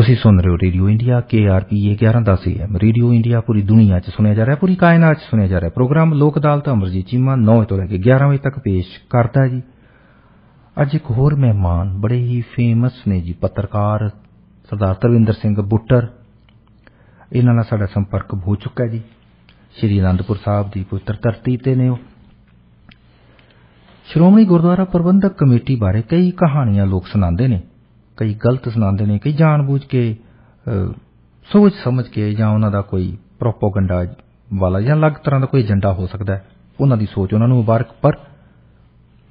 तुसीं सुन रहे हो radio India KRPA 1110 AM। Radio India पूरी दुनिया च सुनिया जा रहा है, पूरी कायनात च सुनिया जा रहा है। प्रोग्राम लोक अदालत अमरजीत चीमा 9 तो लैके 11 बजे तक पेश करता है जी। अज एक होर मेहमान बड़े ही फेमस ने जी, पत्रकार सरदार तरविंदर सिंह बुट्टर। इन्हां नाल साडा संपर्क हो चुका है जी। श्री आनंदपुर साहब की पवित्र धरती ते ने। श्रोमणी गुरुद्वारा प्रबंधक कमेटी बारे कई कहानियां लोग सुनाते ने, कई गलत सुनाते ने, कई जानबूझ के सोच समझ के, या उन्हां दा कोई प्रोपोगंडा वाला या अलग तरह का कोई एजेंडा हो सकता है। उन्हां दी सोच उन्हां नूं मुबारक। पर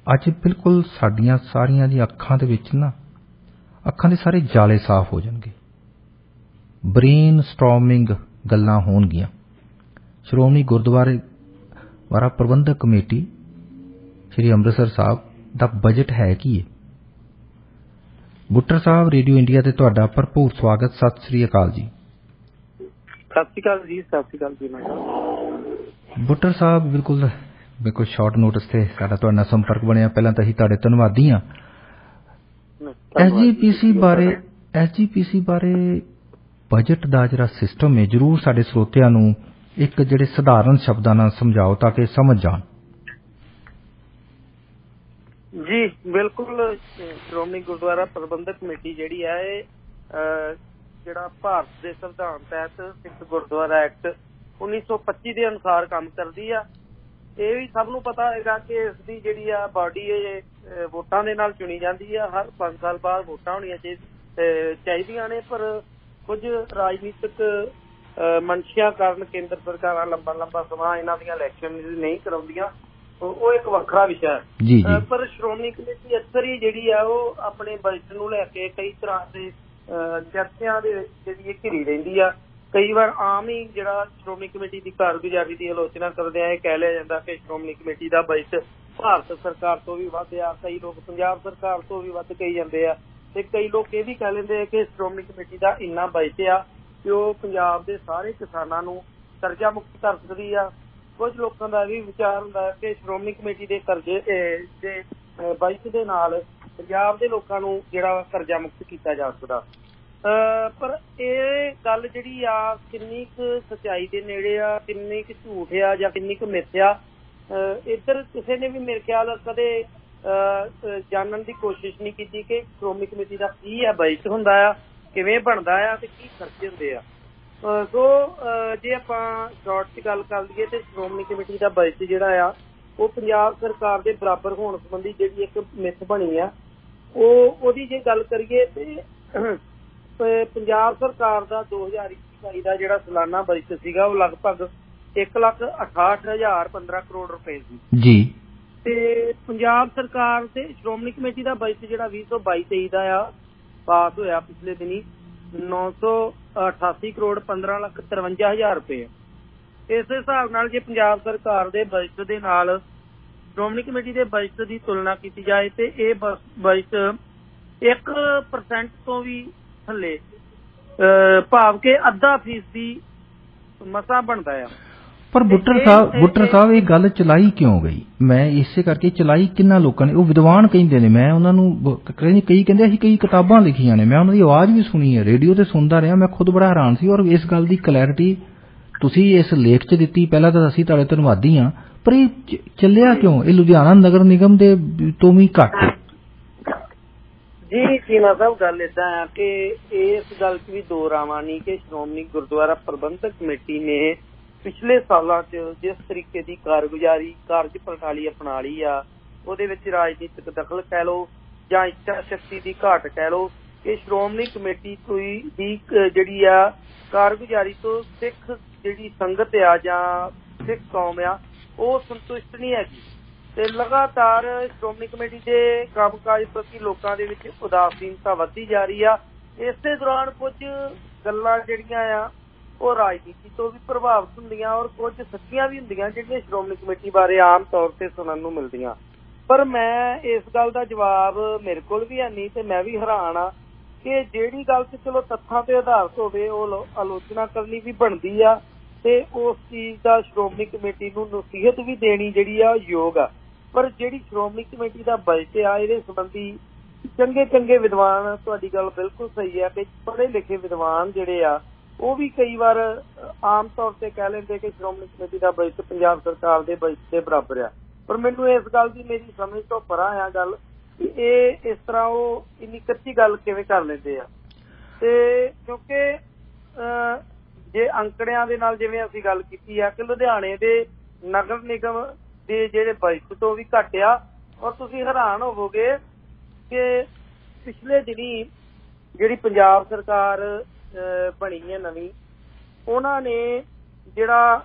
अज बिल्कुल साडियां सारियां दी अखां दे विच ना, अखां दे सारे जाले साफ हो जाणगे। ब्रेन स्टॉर्मिंग गल्लां होणगियां। श्रोमणी गुरुद्वारा प्रबंधक कमेटी श्री अमृतसर साहब दा बजट है की है? बुट्टर साहब, रेडियो इंडिया ते तुहाडा भरपूर स्वागत। सत श्री अकाल जी। सत श्री अकाल जी। सत श्री अकाल जी। बुट्टर साहब, बिल्कुल शॉर्ट नोटिस ते साडा तुहाडे नाल संपर्क बनिया। पहलां तां असीं तुहाडे धन्नवादी हां। SGPC बारे बजट दा जिहड़ा सिस्टम है, जरूर साडे श्रोतिਆਂ ਨੂੰ एक ਜਿਹੜੇ सधारण शब्दां ਨਾਲ समझाओ ताकि समझ जाण। जी बिल्कुल। श्रोमणी गुरुद्वारा प्रबंधक कमेटी जिहड़ी है जिहड़ा भारत दे संविधान तहत सिख गुरुद्वारा एक्ट 1925 के अनुसार काम करती है। ये भी सब नूं पता है कि इसकी जिहड़ी आ बॉडी वोटां दे नाल चुनी जाती है। हर 5 साल बाद वोटां होणियां चाहीदियां ने, पर कुछ राजनीतिक मंशियां कारण केंद्र सरकारां लंबा समा इन्हां दीयां इलैक्शन नहीं कराउंदियां। वो एक वखरा विषय है। पर श्रोमणी कमेटी अक्सर ही जिहड़ी है वो अपने बजट नूं लैके कई तरह के चर्चां दे जिहड़ी घिरी रहिंदी आ। कई बार आम ही जिहड़ा श्रोमणी कमेटी की कारगुजारी की आलोचना करदे आ कह लिया जाता कि श्रोमणी कमेटी का बजट भारत सरकार तो भी वध आ। कई लोग पंजाब सरकार तो भी वध कही जाते हैं, ते कई लोग ये भी कह लेंदे कि श्रोमणी कमेटी का इन्ना बजट आ कि वो पंजाब के सारे किसानां नूं करजा मुक्त कर सकदी आ। कुछ लोगों का भी विचार होंदा है कि श्रोमणी कमेटी के करजे दे बजट के नाल पंजाब के लोगों नूं जिहड़ा करजा मुक्त किया जा सकदा। पर ये गल जिहड़ी आ किन्नी क सच्चाई दे नेड़े आ, किन्नी क झूठ आ जां किन्नी क मिथ्या, इधर किसी ने भी मेरे ख्याल कदे जानने की कोशिश नहीं की कि श्रोमणी कमेटी का की है बजट हुंदा आ, किवें बनदा आ ते की खर्चे हुंदे आ। सो जे आपां शॉर्ट च गल कर लईए तो श्रोमणी कमेटी का बजट जिहड़ा आ वो पंजाब सरकार के बराबर होने संबंधी जिहड़ी एक मिथ बनी आ, ओहदी जे गल करिए ते पंजाब सरकार का 2021-22 का जिहड़ा सालाना बजट सीगा वो लगभग 1,68,015 करोड़ रुपए सी जी। ते पंजाब सरकार ते श्रोमणी कमेटी का बजट जिहड़ा 2022-23 का आ पास होया पिछले दिनी 988 करोड़ 15,53,000 रुपए। इस हिसाब नाल जे पंजाब सरकार दे बजट दे नाल श्रोमणी कमेटी दे बजट की तुलना की जाए तो यह बजट 1% तो भी थल्ले भाव के आधा फीसदी मसा बनता है। पर बुट्टर साहब ये गल चलाई क्यों गई? मैं इसे करके चलाई किन्ना लोगों ने, वो विद्वान कहिंदे ने, मैं उन्होंने कई कहंदे असीं कई किताबां लिखियां ने, मैं उन्हां दी आवाज़ भी सुनी है, रेडियो ते सुनदा रहा, मैं खुद बड़ा हैरान सी। और इस गल दी क्लैरिटी तुसीं इस लेख च दित्ती, पहला तां असीं तुहाडे धन्नवादी हां। पर ये ਚੱਲਿਆ क्यों? ये लुधियाना नगर निगम दे तो भी घट जी चीमा साहब गल इदा है कि इस गल च भी दो रावां नहीं कि श्रोमणी गुरुद्वारा प्रबंधक कमेटी ने पिछले सालों जिस तरीके की कारगुजारी कार्ज प्रणाली अपना ली आ, ਉਹਦੇ ਵਿੱਚ राजनीतिक दखल कह लो ਜਾਂ इच्छा शक्ति की घाट कह लो कि श्रोमणी कमेटी कोई दी ਜਿਹੜੀ ਆ कारगुजारी तो सिख ਜਿਹੜੀ संगत आ ਜਾਂ सिख कौम आ ਉਹ संतुष्ट नहीं हैगी। ਤੇ लगातार श्रोमणी कमेटी के कामकाज प्रति लोगों के विच उदासीनता वधदी जा रही आ। इस दे दौरान कुछ गल्लां ਜਿਹੜੀਆਂ आ वो राजनीति तो भी प्रभावित होंदियां और कुछ सच्चियां भी होंदियां ਜਿਹੜੀਆਂ श्रोमणी कमेटी बारे आम तौर पर सुनन नूं मिलदियां। पर मैं इस गल का जवाब मेरे कोल भी है नहीं ते मैं भी हैरान आ कि ਜਿਹੜੀ गल ते चलो तत्थां ते आधारित होवे वो आलोचना करनी भी बनदी आ ते उस चीज़ का श्रोमणी कमेटी नूं नसीहत भी देनी जिहड़ी आ योग आ। पर जिहड़ी श्रोमणी कमेटी का बजट आ इहदे संबंधी ਚੰਗੇ ਵਿਦਵਾਨ, ਤੁਹਾਡੀ ਗੱਲ ਬਿਲਕੁਲ ਸਹੀ ਹੈ ਕਿ ਪੜ੍ਹੇ ਲਿਖੇ ਵਿਦਵਾਨ ਜਿਹੜੇ ਆ ਉਹ ਵੀ ਕਈ ਵਾਰ ਆਮ ਤੌਰ ਤੇ ਕਹਿ ਲੈਂਦੇ ਕਿ ਸ਼੍ਰੋਮਣੀ ਕਮੇਟੀ ਦਾ ਬਜਟ ਪੰਜਾਬ ਸਰਕਾਰ ਦੇ ਬਜਟ ਦੇ ਬਰਾਬਰ ਆ, ਪਰ ਮੈਨੂੰ ਇਸ ਗੱਲ ਦੀ ਮੇਰੀ ਸਮਝ ਤੋਂ ਪਰਾਂ ਆ ਗੱਲ ਕਿ ਇਹ ਇਸ ਤਰ੍ਹਾਂ ਉਹ ਇੰਨੀ ਕੱਚੀ ਗੱਲ ਕਿਵੇਂ ਕਰ ਲੈਂਦੇ ਆ। ਤੇ ਕਿਉਂਕਿ ਜੇ ਅੰਕੜਿਆਂ ਦੇ ਨਾਲ ਜਿਵੇਂ ਅਸੀਂ ਗੱਲ ਕੀਤੀ ਆ ਕਿ ਲੁਧਿਆਣੇ ਦੇ ਨਗਰ ਨਿਗਮ ਦੇ ਜਿਹੜੇ ਬਜਟ ਤੋਂ ਵੀ ਘੱਟ ਆ, ਔਰ ਤੁਸੀਂ ਹੈਰਾਨ ਹੋਵੋਗੇ ਕਿ ਪਿਛਲੇ ਦਿਨੀ ਜਿਹੜੀ ਪੰਜਾਬ ਸਰਕਾਰ ਬਣੀ ਹੈ ਨਵੀਂ, ਉਹਨਾਂ ਨੇ ਜਿਹੜਾ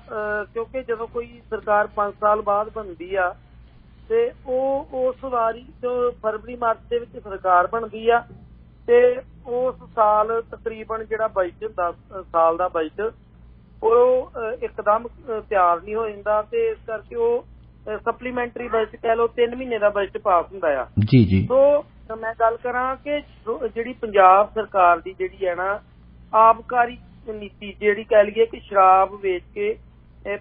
ਕਿਉਂਕਿ ਜਦੋਂ ਕੋਈ ਸਰਕਾਰ 5 ਸਾਲ ਬਾਅਦ ਬਣਦੀ ਆ ਤੇ ਉਹ ਉਸ ਵਾਰੀ ਤੋਂ ਫਰਵਰੀ ਮਾਰਚ ਦੇ ਵਿੱਚ ਸਰਕਾਰ ਬਣਦੀ ਆ ਤੇ ਉਸ ਸਾਲ ਤਕਰੀਬਨ ਜਿਹੜਾ ਬਜਟ 10 ਸਾਲ ਦਾ ਬਜਟ ਉਹ ਇੱਕਦਮ ਤਿਆਰ ਨਹੀਂ ਹੋ ਜਾਂਦਾ ਤੇ ਇਸ ਕਰਕੇ ਉਹ ਸਪਲੀਮੈਂਟਰੀ ਬਜਟ ਕਹਿ ਲਓ 3 ਮਹੀਨੇ ਦਾ ਬਜਟ ਪਾਸ ਹੁੰਦਾ ਆ। ਜੀ ਜੀ। ਸੋ ਮੈਂ ਗੱਲ ਕਰਾਂ ਕਿ ਜਿਹੜੀ ਪੰਜਾਬ ਸਰਕਾਰ ਦੀ ਜਿਹੜੀ ਹੈ ਨਾ ਆਬਕਾਰੀ ਨੀਤੀ, ਜਿਹੜੀ ਕਹਿ ਲਈਏ ਕਿ ਸ਼ਰਾਬ ਵੇਚ ਕੇ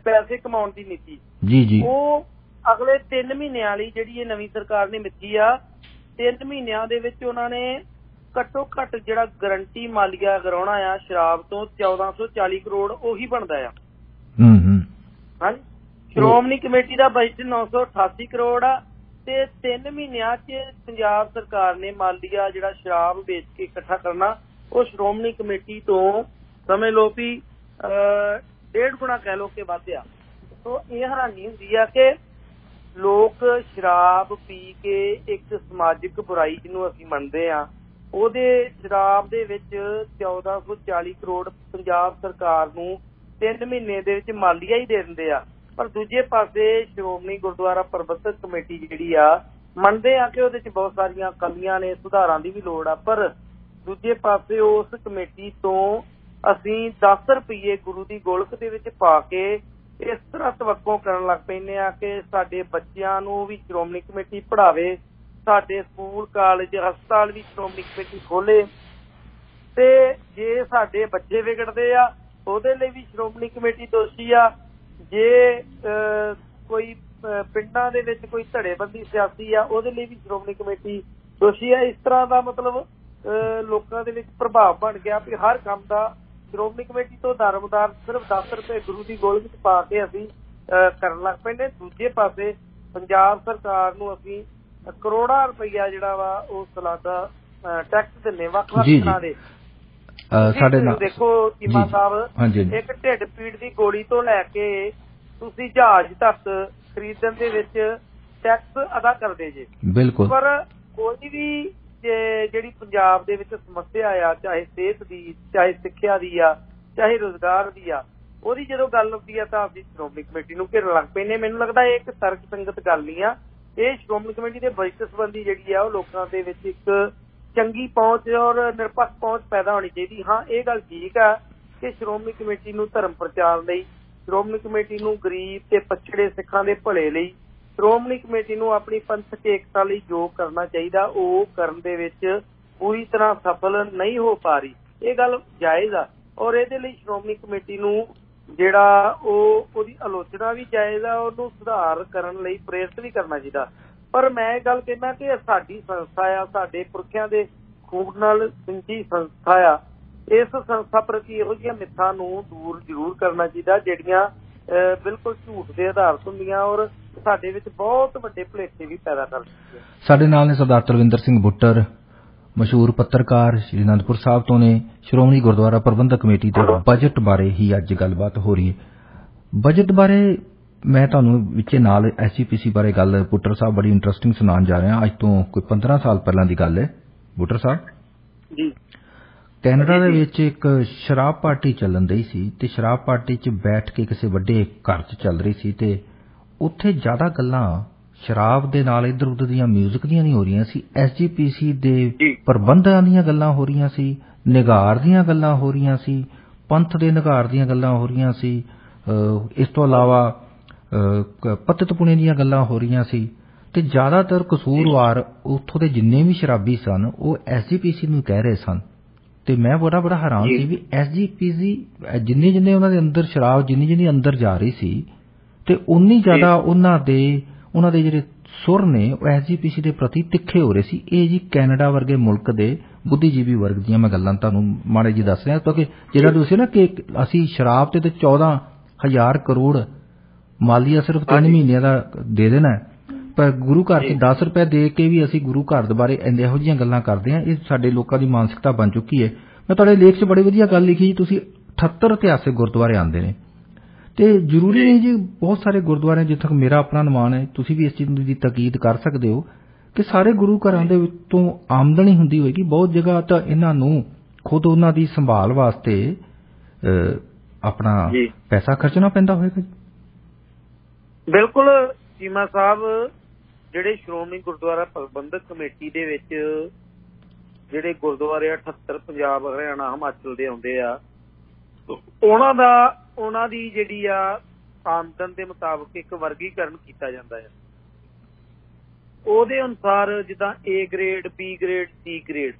ਪੈਸੇ ਕਮਾਉਣ ਦੀ ਨੀਤੀ, ਜੀ ਜੀ, ਉਹ ਅਗਲੇ 3 ਮਹੀਨਿਆਂ ਲਈ ਜਿਹੜੀ ਇਹ ਨਵੀਂ ਸਰਕਾਰ ਨੇ ਮਿੱਥੀ ਆ। 3 ਮਹੀਨਿਆਂ ਦੇ ਵਿੱਚ ਉਹਨਾਂ ਨੇ ਘੱਟੋ ਘੱਟ ਜਿਹੜਾ ਗਰੰਟੀ ਮਾਲੀਆ ਕਰਾਉਣਾ ਆ ਸ਼ਰਾਬ ਤੋਂ 1440 ਕਰੋੜ ਉਹੀ ਬਣਦਾ ਆ। ਹਾਂਜੀ, ਸ਼੍ਰੋਮਣੀ ਕਮੇਟੀ ਦਾ ਬਜਟ 988 ਕਰੋੜ ਆ ਤੇ 3 ਮਹੀਨਿਆਂ 'ਚ ਪੰਜਾਬ ਸਰਕਾਰ ਨੇ ਮਾਲੀਆ ਜਿਹੜਾ ਸ਼ਰਾਬ ਵੇਚ ਕੇ ਇਕੱਠਾ ਕਰਨਾ ਉਹ ਸ਼੍ਰੋਮਣੀ ਕਮੇਟੀ ਤੋਂ ਸਮਝ ਲਓ ਵੀ 1.5 ਗੁਣਾ ਕਹਿ ਲਓ ਕਿ ਵਧਿਆ। ਸੋ ਇਹ ਹੈਰਾਨੀ ਹੁੰਦੀ ਆ ਕਿ ਲੋਕ ਸ਼ਰਾਬ ਪੀ ਕੇ ਇੱਕ ਸਮਾਜਿਕ ਬੁਰਾਈ ਜਿਹਨੂੰ ਅਸੀਂ ਮੰਨਦੇ ਆ, ਉਹਦੇ ਸ਼ਰਾਬ ਦੇ ਵਿੱਚ 1440 ਕਰੋੜ ਪੰਜਾਬ ਸਰਕਾਰ ਨੂੰ 3 ਮਹੀਨੇ ਦੇ ਵਿੱਚ ਮਾਲੀਆ ਹੀ ਦੇ ਦਿੰਦੇ ਆ। ਪਰ ਦੂਜੇ ਪਾਸੇ ਸ਼੍ਰੋਮਣੀ ਗੁਰਦੁਆਰਾ ਪ੍ਰਬੰਧਕ ਕਮੇਟੀ ਜਿਹੜੀ ਆ ਮੰਨਦੇ ਆ ਕਿ ਉਹਦੇ 'ਚ ਬਹੁਤ ਸਾਰੀਆਂ ਕਮੀਆਂ ਨੇ, ਸੁਧਾਰਾਂ ਦੀ ਵੀ ਲੋੜ ਆ, ਪਰ ਦੂਜੇ ਪਾਸੇ ਉਸ ਕਮੇਟੀ ਤੋਂ ਅਸੀਂ 10 ਰੁਪਏ ਗੁਰੂ ਦੀ ਗੋਲਕ ਦੇ ਵਿੱਚ ਪਾ ਕੇ ਇਸ ਤਰ੍ਹਾਂ ਤਵੱਕੋਂ ਕਰਨ ਲੱਗ ਪੈਂਦੇ ਆ ਕਿ ਸਾਡੇ ਬੱਚਿਆਂ ਨੂੰ ਵੀ ਸ਼੍ਰੋਮਣੀ ਕਮੇਟੀ ਪੜ੍ਹਾਵੇ, ਸਾਡੇ ਸਕੂਲ ਕਾਲਜ ਹਸਪਤਾਲ ਵੀ ਸ਼੍ਰੋਮਣੀ ਕਮੇਟੀ ਖੋਲੇ, ਤੇ ਜੇ ਸਾਡੇ ਬੱਚੇ ਵਿਗੜਦੇ ਆ ਉਹਦੇ ਲਈ ਵੀ ਸ਼੍ਰੋਮਣੀ ਕਮੇਟੀ ਦੋਸ਼ੀ ਆ। ਜੇ ਕੋਈ ਪਿੰਡਾਂ ਦੇ ਵਿੱਚ ਕੋਈ ਧੜੇਬੰਦੀ ਸਿਆਸੀ ਆ ਉਹਦੇ ਲਈ ਵੀ ਸ਼੍ਰੋਮਣੀ ਕਮੇਟੀ ਦੋਸ਼ੀ ਆ। ਇਸ ਤਰ੍ਹਾਂ ਦਾ ਮਤਲਬ ਲੋਕਾਂ ਦੇ ਵਿੱਚ ਪ੍ਰਭਾਵ ਬਣ ਗਿਆ ਵੀ ਹਰ ਕੰਮ ਦਾ ਸ਼੍ਰੋਮਣੀ ਕਮੇਟੀ ਤੋਂ ਦਾਰਮਦਾਰ ਸਿਰਫ 10 ਰੁਪਏ ਗੁਰੂ ਦੀ ਗੋਲਕ ਵਿੱਚ ਪਾ ਕੇ ਅਸੀਂ ਕਰਨ ਲੱਗ ਪੈਂਦੇ। ਦੂਜੇ ਪਾਸੇ ਪੰਜਾਬ ਸਰਕਾਰ ਨੂੰ ਅਸੀਂ ਕਰੋੜਾਂ ਰੁਪਈਆ ਜਿਹੜਾ ਵਾ ਉਹ ਸਾਲਾਨਾ ਟੈਕਸ ਦਿੰਦੇ ਵੱਖ-ਵੱਖ ਤਰ੍ਹਾਂ ਦੇ। ਸਾਡੇ ਨਾਲ ਦੇਖੋ ਚੀਮਾ ਸਾਹਿਬ, ਇੱਕ ਢਿੱਡ ਪੀੜ ਦੀ ਗੋਲੀ ਤੋਂ ਲੈ ਕੇ ਤੁਸੀਂ ਜਹਾਜ਼ ਤੱਕ ਖਰੀਦਣ ਦੇ ਵਿੱਚ ਟੈਕਸ ਅਦਾ ਕਰਦੇ ਜੇ। ਬਿਲਕੁਲ। ਪਰ ਕੋਈ ਵੀ ਜਿਹੜੀ ਪੰਜਾਬ ਦੇ ਵਿੱਚ ਸਮੱਸਿਆ ਆ, ਚਾਹੇ ਸਿਹਤ ਦੀ, ਚਾਹੇ ਸਿੱਖਿਆ ਦੀ ਆ, ਚਾਹੇ ਰੁਜ਼ਗਾਰ ਦੀ ਆ, ਉਹਦੀ ਜਦੋਂ ਗੱਲ ਹੁੰਦੀ ਆ ਤਾਂ ਅਸੀਂ ਸ਼੍ਰੋਮਣੀ ਕਮੇਟੀ ਨੂੰ ਘੇਰਨ ਲੱਗ ਪੈਂਦੇ। ਮੈਨੂੰ ਲੱਗਦਾ ਇਹ ਇੱਕ ਤਰਕ ਸੰਗਤ ਗੱਲ ਨਹੀਂ ਆ। ਇਹ ਸ਼੍ਰੋਮਣੀ ਕਮੇਟੀ ਦੇ ਬਜਟ ਸੰਬੰਧੀ ਜਿਹੜੀ ਆ ਉਹ ਲੋਕਾਂ ਦੇ ਵਿੱਚ ਇੱਕ ਚੰਗੀ ਪਹੁੰਚ ਔਰ ਨਿਰਪੱਖ ਪਹੁੰਚ ਪੈਦਾ ਹੋਣੀ ਚਾਹੀਦੀ। ਹਾਂ, ਇਹ ਗੱਲ ਠੀਕ ਆ ਕਿ ਸ਼੍ਰੋਮਣੀ ਕਮੇਟੀ ਨੂੰ ਧਰਮ ਪ੍ਰਚਾਰ ਲਈ, ਸ਼੍ਰੋਮਣੀ ਕਮੇਟੀ ਨੂੰ ਗਰੀਬ ਤੇ ਪਛੜੇ ਸਿੱਖਾਂ ਦੇ ਭਲੇ ਲਈ, ਸ਼੍ਰੋਮਣੀ ਕਮੇਟੀ ਨੂੰ ਆਪਣੀ ਪੰਥਕ ਏਕਤਾ ਲਈ ਜੋ ਕਰਨਾ ਚਾਹੀਦਾ ਉਹ ਕਰਨ ਦੇ ਵਿੱਚ ਪੂਰੀ ਤਰ੍ਹਾਂ ਸਫਲ ਨਹੀਂ ਹੋ ਪਾ ਰਹੀ। ਇਹ ਗੱਲ ਜਾਇਜ਼ ਆ ਔਰ ਇਹਦੇ ਲਈ ਸ਼੍ਰੋਮਣੀ ਕਮੇਟੀ ਨੂੰ ਜਿਹੜਾ ਉਹਦੀ ਆਲੋਚਨਾ ਵੀ ਜਾਇਜ਼ ਆ, ਉਹਨੂੰ ਸੁਧਾਰ ਕਰਨ ਲਈ ਪ੍ਰੇਰਿਤ ਵੀ ਕਰਨਾ ਚਾਹੀਦਾ। ਪਰ ਮੈਂ ਇਹ ਗੱਲ ਕਹਿਣਾ ਕਿ ਸਾਡੀ ਸੰਸਥਾ ਆ, ਸਾਡੇ ਪੁਰਖਿਆਂ ਦੇ ਖੂਨ ਨਾਲ ਸਿੰਜੀ ਸੰਸਥਾ ਆ, ਇਸ ਸੰਸਥਾ ਪ੍ਰਤੀ ਇਹੋ ਜਿਹੀਆਂ ਮਿੱਥਾਂ ਨੂੰ ਦੂਰ ਜ਼ਰੂਰ ਕਰਨਾ ਚਾਹੀਦਾ ਜਿਹੜੀਆਂ ਬਿਲਕੁਲ ਝੂਠ ਦੇ ਆਧਾਰਿਤ ਹੁੰਦੀਆਂ ਔਰ ਸਾਡੇ ਵਿੱਚ ਬਹੁਤ ਵੱਡੇ ਭੁਲੇਖੇ ਵੀ ਪੈਦਾ ਕਰਦੀਆਂ। ਸਾਡੇ ਨਾਲ ਨੇ ਸਰਦਾਰ ਤਰਵਿੰਦਰ ਸਿੰਘ ਬੁੱਟਰ, ਮਸ਼ਹੂਰ ਪੱਤਰਕਾਰ, ਸ਼੍ਰੀ ਅਨੰਦਪੁਰ ਸਾਹਿਬ ਤੋਂ ਨੇ। ਸ਼੍ਰੋਮਣੀ ਗੁਰਦੁਆਰਾ ਪ੍ਰਬੰਧਕ ਕਮੇਟੀ ਦੇ ਬਜਟ ਬਾਰੇ ਹੀ ਅੱਜ ਗੱਲਬਾਤ ਹੋ ਰਹੀ ਹੈ। ਬਜਟ ਬਾਰੇ ਮੈਂ ਤੁਹਾਨੂੰ ਵਿੱਚੇ ਨਾਲ SGPC ਬਾਰੇ ਗੱਲ ਬੁੱਟਰ ਸਾਹਿਬ ਬੜੀ ਇੰਟਰਸਟਿੰਗ ਸੁਣਾਉਣ ਜਾ ਰਿਹਾ। ਅੱਜ ਤੋਂ ਕੋਈ 15 ਸਾਲ ਪਹਿਲਾਂ ਦੀ ਗੱਲ ਹੈ ਬੁੱਟਰ ਸਾਹਿਬ ਜੀ। ਕੈਨੇਡਾ ਦੇ ਵਿੱਚ ਇੱਕ ਸ਼ਰਾਬ ਪਾਰਟੀ ਚੱਲਣ ਰਹੀ ਸੀ ਤੇ ਸ਼ਰਾਬ ਪਾਰਟੀ 'ਚ ਬੈਠ ਕੇ ਕਿਸੇ ਵੱਡੇ ਘਰ 'ਚ ਚੱਲ ਰਹੀ ਸੀ ਤੇ ਉੱਥੇ ਜ਼ਿਆਦਾ ਗੱਲਾਂ ਸ਼ਰਾਬ ਦੇ ਨਾਲ ਇੱਧਰ ਉੱਧਰ ਦੀਆਂ ਮਿਊਜ਼ਿਕ ਦੀਆਂ ਨਹੀਂ ਹੋ ਰਹੀਆਂ ਸੀ, SGPC ਦੇ ਪ੍ਰਬੰਧਾਂ ਦੀਆਂ ਗੱਲਾਂ ਹੋ ਰਹੀਆਂ ਸੀ, ਨਿਗਾਰ ਦੀਆਂ ਗੱਲਾਂ ਹੋ ਰਹੀਆਂ ਸੀ, ਪੰਥ ਦੇ ਨਿਗਾਰ ਦੀਆਂ ਗੱਲਾਂ ਹੋ ਰਹੀਆਂ ਸੀ, ਇਸ ਤੋਂ ਇਲਾਵਾ ਪਤਿਤ ਪੁਣੇ ਦੀਆਂ ਗੱਲਾਂ ਹੋ ਰਹੀਆਂ ਸੀ ਤੇ ਜ਼ਿਆਦਾਤਰ ਕਸੂਰਵਾਰ ਉੱਥੋਂ ਦੇ ਜਿੰਨੇ ਵੀ ਸ਼ਰਾਬੀ ਸਨ ਉਹ SGPC ਨੂੰ ਕਹਿ ਰਹੇ ਸਨ। ਤੇ ਮੈਂ ਬੜਾ ਹੈਰਾਨ ਸੀ ਵੀ SGPC ਜਿੰਨੇ ਉਹਨਾਂ ਦੇ ਅੰਦਰ ਸ਼ਰਾਬ ਜਿੰਨੀ ਅੰਦਰ ਜਾ ਰਹੀ ਸੀ ਤੇ ਉਨੀ ਜ਼ਿਆਦਾ ਉਹਨਾਂ ਦੇ ਜਿਹੜੇ ਸੁਰ ਨੇ ਉਹ ਐਸਜੀਪੀਸੀ ਦੇ ਪ੍ਰਤੀ ਤਿੱਖੇ ਹੋ ਰਹੇ ਸੀ। ਇਹ ਜੀ ਕੈਨੇਡਾ ਵਰਗੇ ਮੁਲਕ ਦੇ ਬੁੱਧੀਜੀਵੀ ਵਰਗ ਦੀਆਂ ਮੈਂ ਗੱਲਾਂ ਤੁਹਾਨੂੰ ਮਾੜੇ ਜੀ ਦੱਸ ਰਿਹਾ, ਕਿਉਂਕਿ ਜਿਹੜਾ ਤੁਸੀਂ ਨਾ ਕਿ ਅਸੀਂ ਸ਼ਰਾਬ ਤੇ 14,000 ਕਰੋੜ ਮਾਲੀਆ ਸਿਰਫ 3 ਮਹੀਨਿਆਂ ਦਾ ਦੇ ਦੇਣਾ, ਪਰ ਗੁਰੂ ਘਰ 'ਚ 10 ਰੁਪਏ ਦੇ ਕੇ ਵੀ ਅਸੀਂ ਗੁਰੂ ਘਰ ਦੇ ਬਾਰੇ ਇਹੋ ਜਿਹੀਆਂ ਗੱਲਾਂ ਕਰਦੇ ਹਾਂ। ਇਹ ਸਾਡੇ ਲੋਕਾਂ ਦੀ ਮਾਨਸਿਕਤਾ ਬਣ ਚੁੱਕੀ ਹੈ। ਮੈਂ ਤੁਹਾਡੇ ਲੇਖ 'ਚ ਬੜੀ ਵਧੀਆ ਗੱਲ ਲਿਖੀ ਜੀ, ਤੁਸੀਂ 78 ਇਤਿਹਾਸਿਕ ਗੁਰਦੁਆਰੇ ਆਉਂਦੇ ਨੇ ਤੇ ਜ਼ਰੂਰੀ ਨਹੀਂ ਜੀ ਬਹੁਤ ਸਾਰੇ ਗੁਰਦੁਆਰੇ, ਜਿੱਥੇ ਤੱਕ ਮੇਰਾ ਆਪਣਾ ਅਨੁਮਾਨ ਹੈ, ਤੁਸੀਂ ਵੀ ਇਸ ਚੀਜ਼ ਦੀ ਤਾਕੀਦ ਕਰ ਸਕਦੇ ਹੋ ਕਿ ਸਾਰੇ ਗੁਰੂ ਘਰਾਂ ਦੇ ਵਿੱਚੋਂ ਆਮਦਨੀ ਹੁੰਦੀ ਹੋਏਗੀ। ਬਹੁਤ ਜਗ੍ਹਾ ਤਾਂ ਇਹਨਾਂ ਨੂੰ ਖੁਦ ਉਹਨਾਂ ਦੀ ਸੰਭਾਲ ਵਾਸਤੇ ਆਪਣਾ ਪੈਸਾ ਖਰਚਣਾ ਪੈਂਦਾ ਹੋਏਗਾ ਜੀ। ਬਿਲਕੁਲ ਚੀਮਾ ਸਾਹਿਬ, ਜਿਹੜੇ ਸ਼੍ਰੋਮਣੀ ਗੁਰਦੁਆਰਾ ਪ੍ਰਬੰਧਕ ਕਮੇਟੀ ਦੇ ਵਿੱਚ ਜਿਹੜੇ ਗੁਰਦੁਆਰੇ 78 ਪੰਜਾਬ, ਹਰਿਆਣਾ, ਹਿਮਾਚਲ ਦੇ ਆਉਂਦੇ ਆ, ਉਹਨਾਂ ਦੀ ਜਿਹੜੀ ਆ ਆਮਦਨ ਦੇ ਮੁਤਾਬਕ ਇੱਕ ਵਰਗੀਕਰਨ ਕੀਤਾ ਜਾਂਦਾ ਹੈ। ਉਹਦੇ ਅਨੁਸਾਰ ਜਿੱਦਾਂ A grade, B grade, C grade,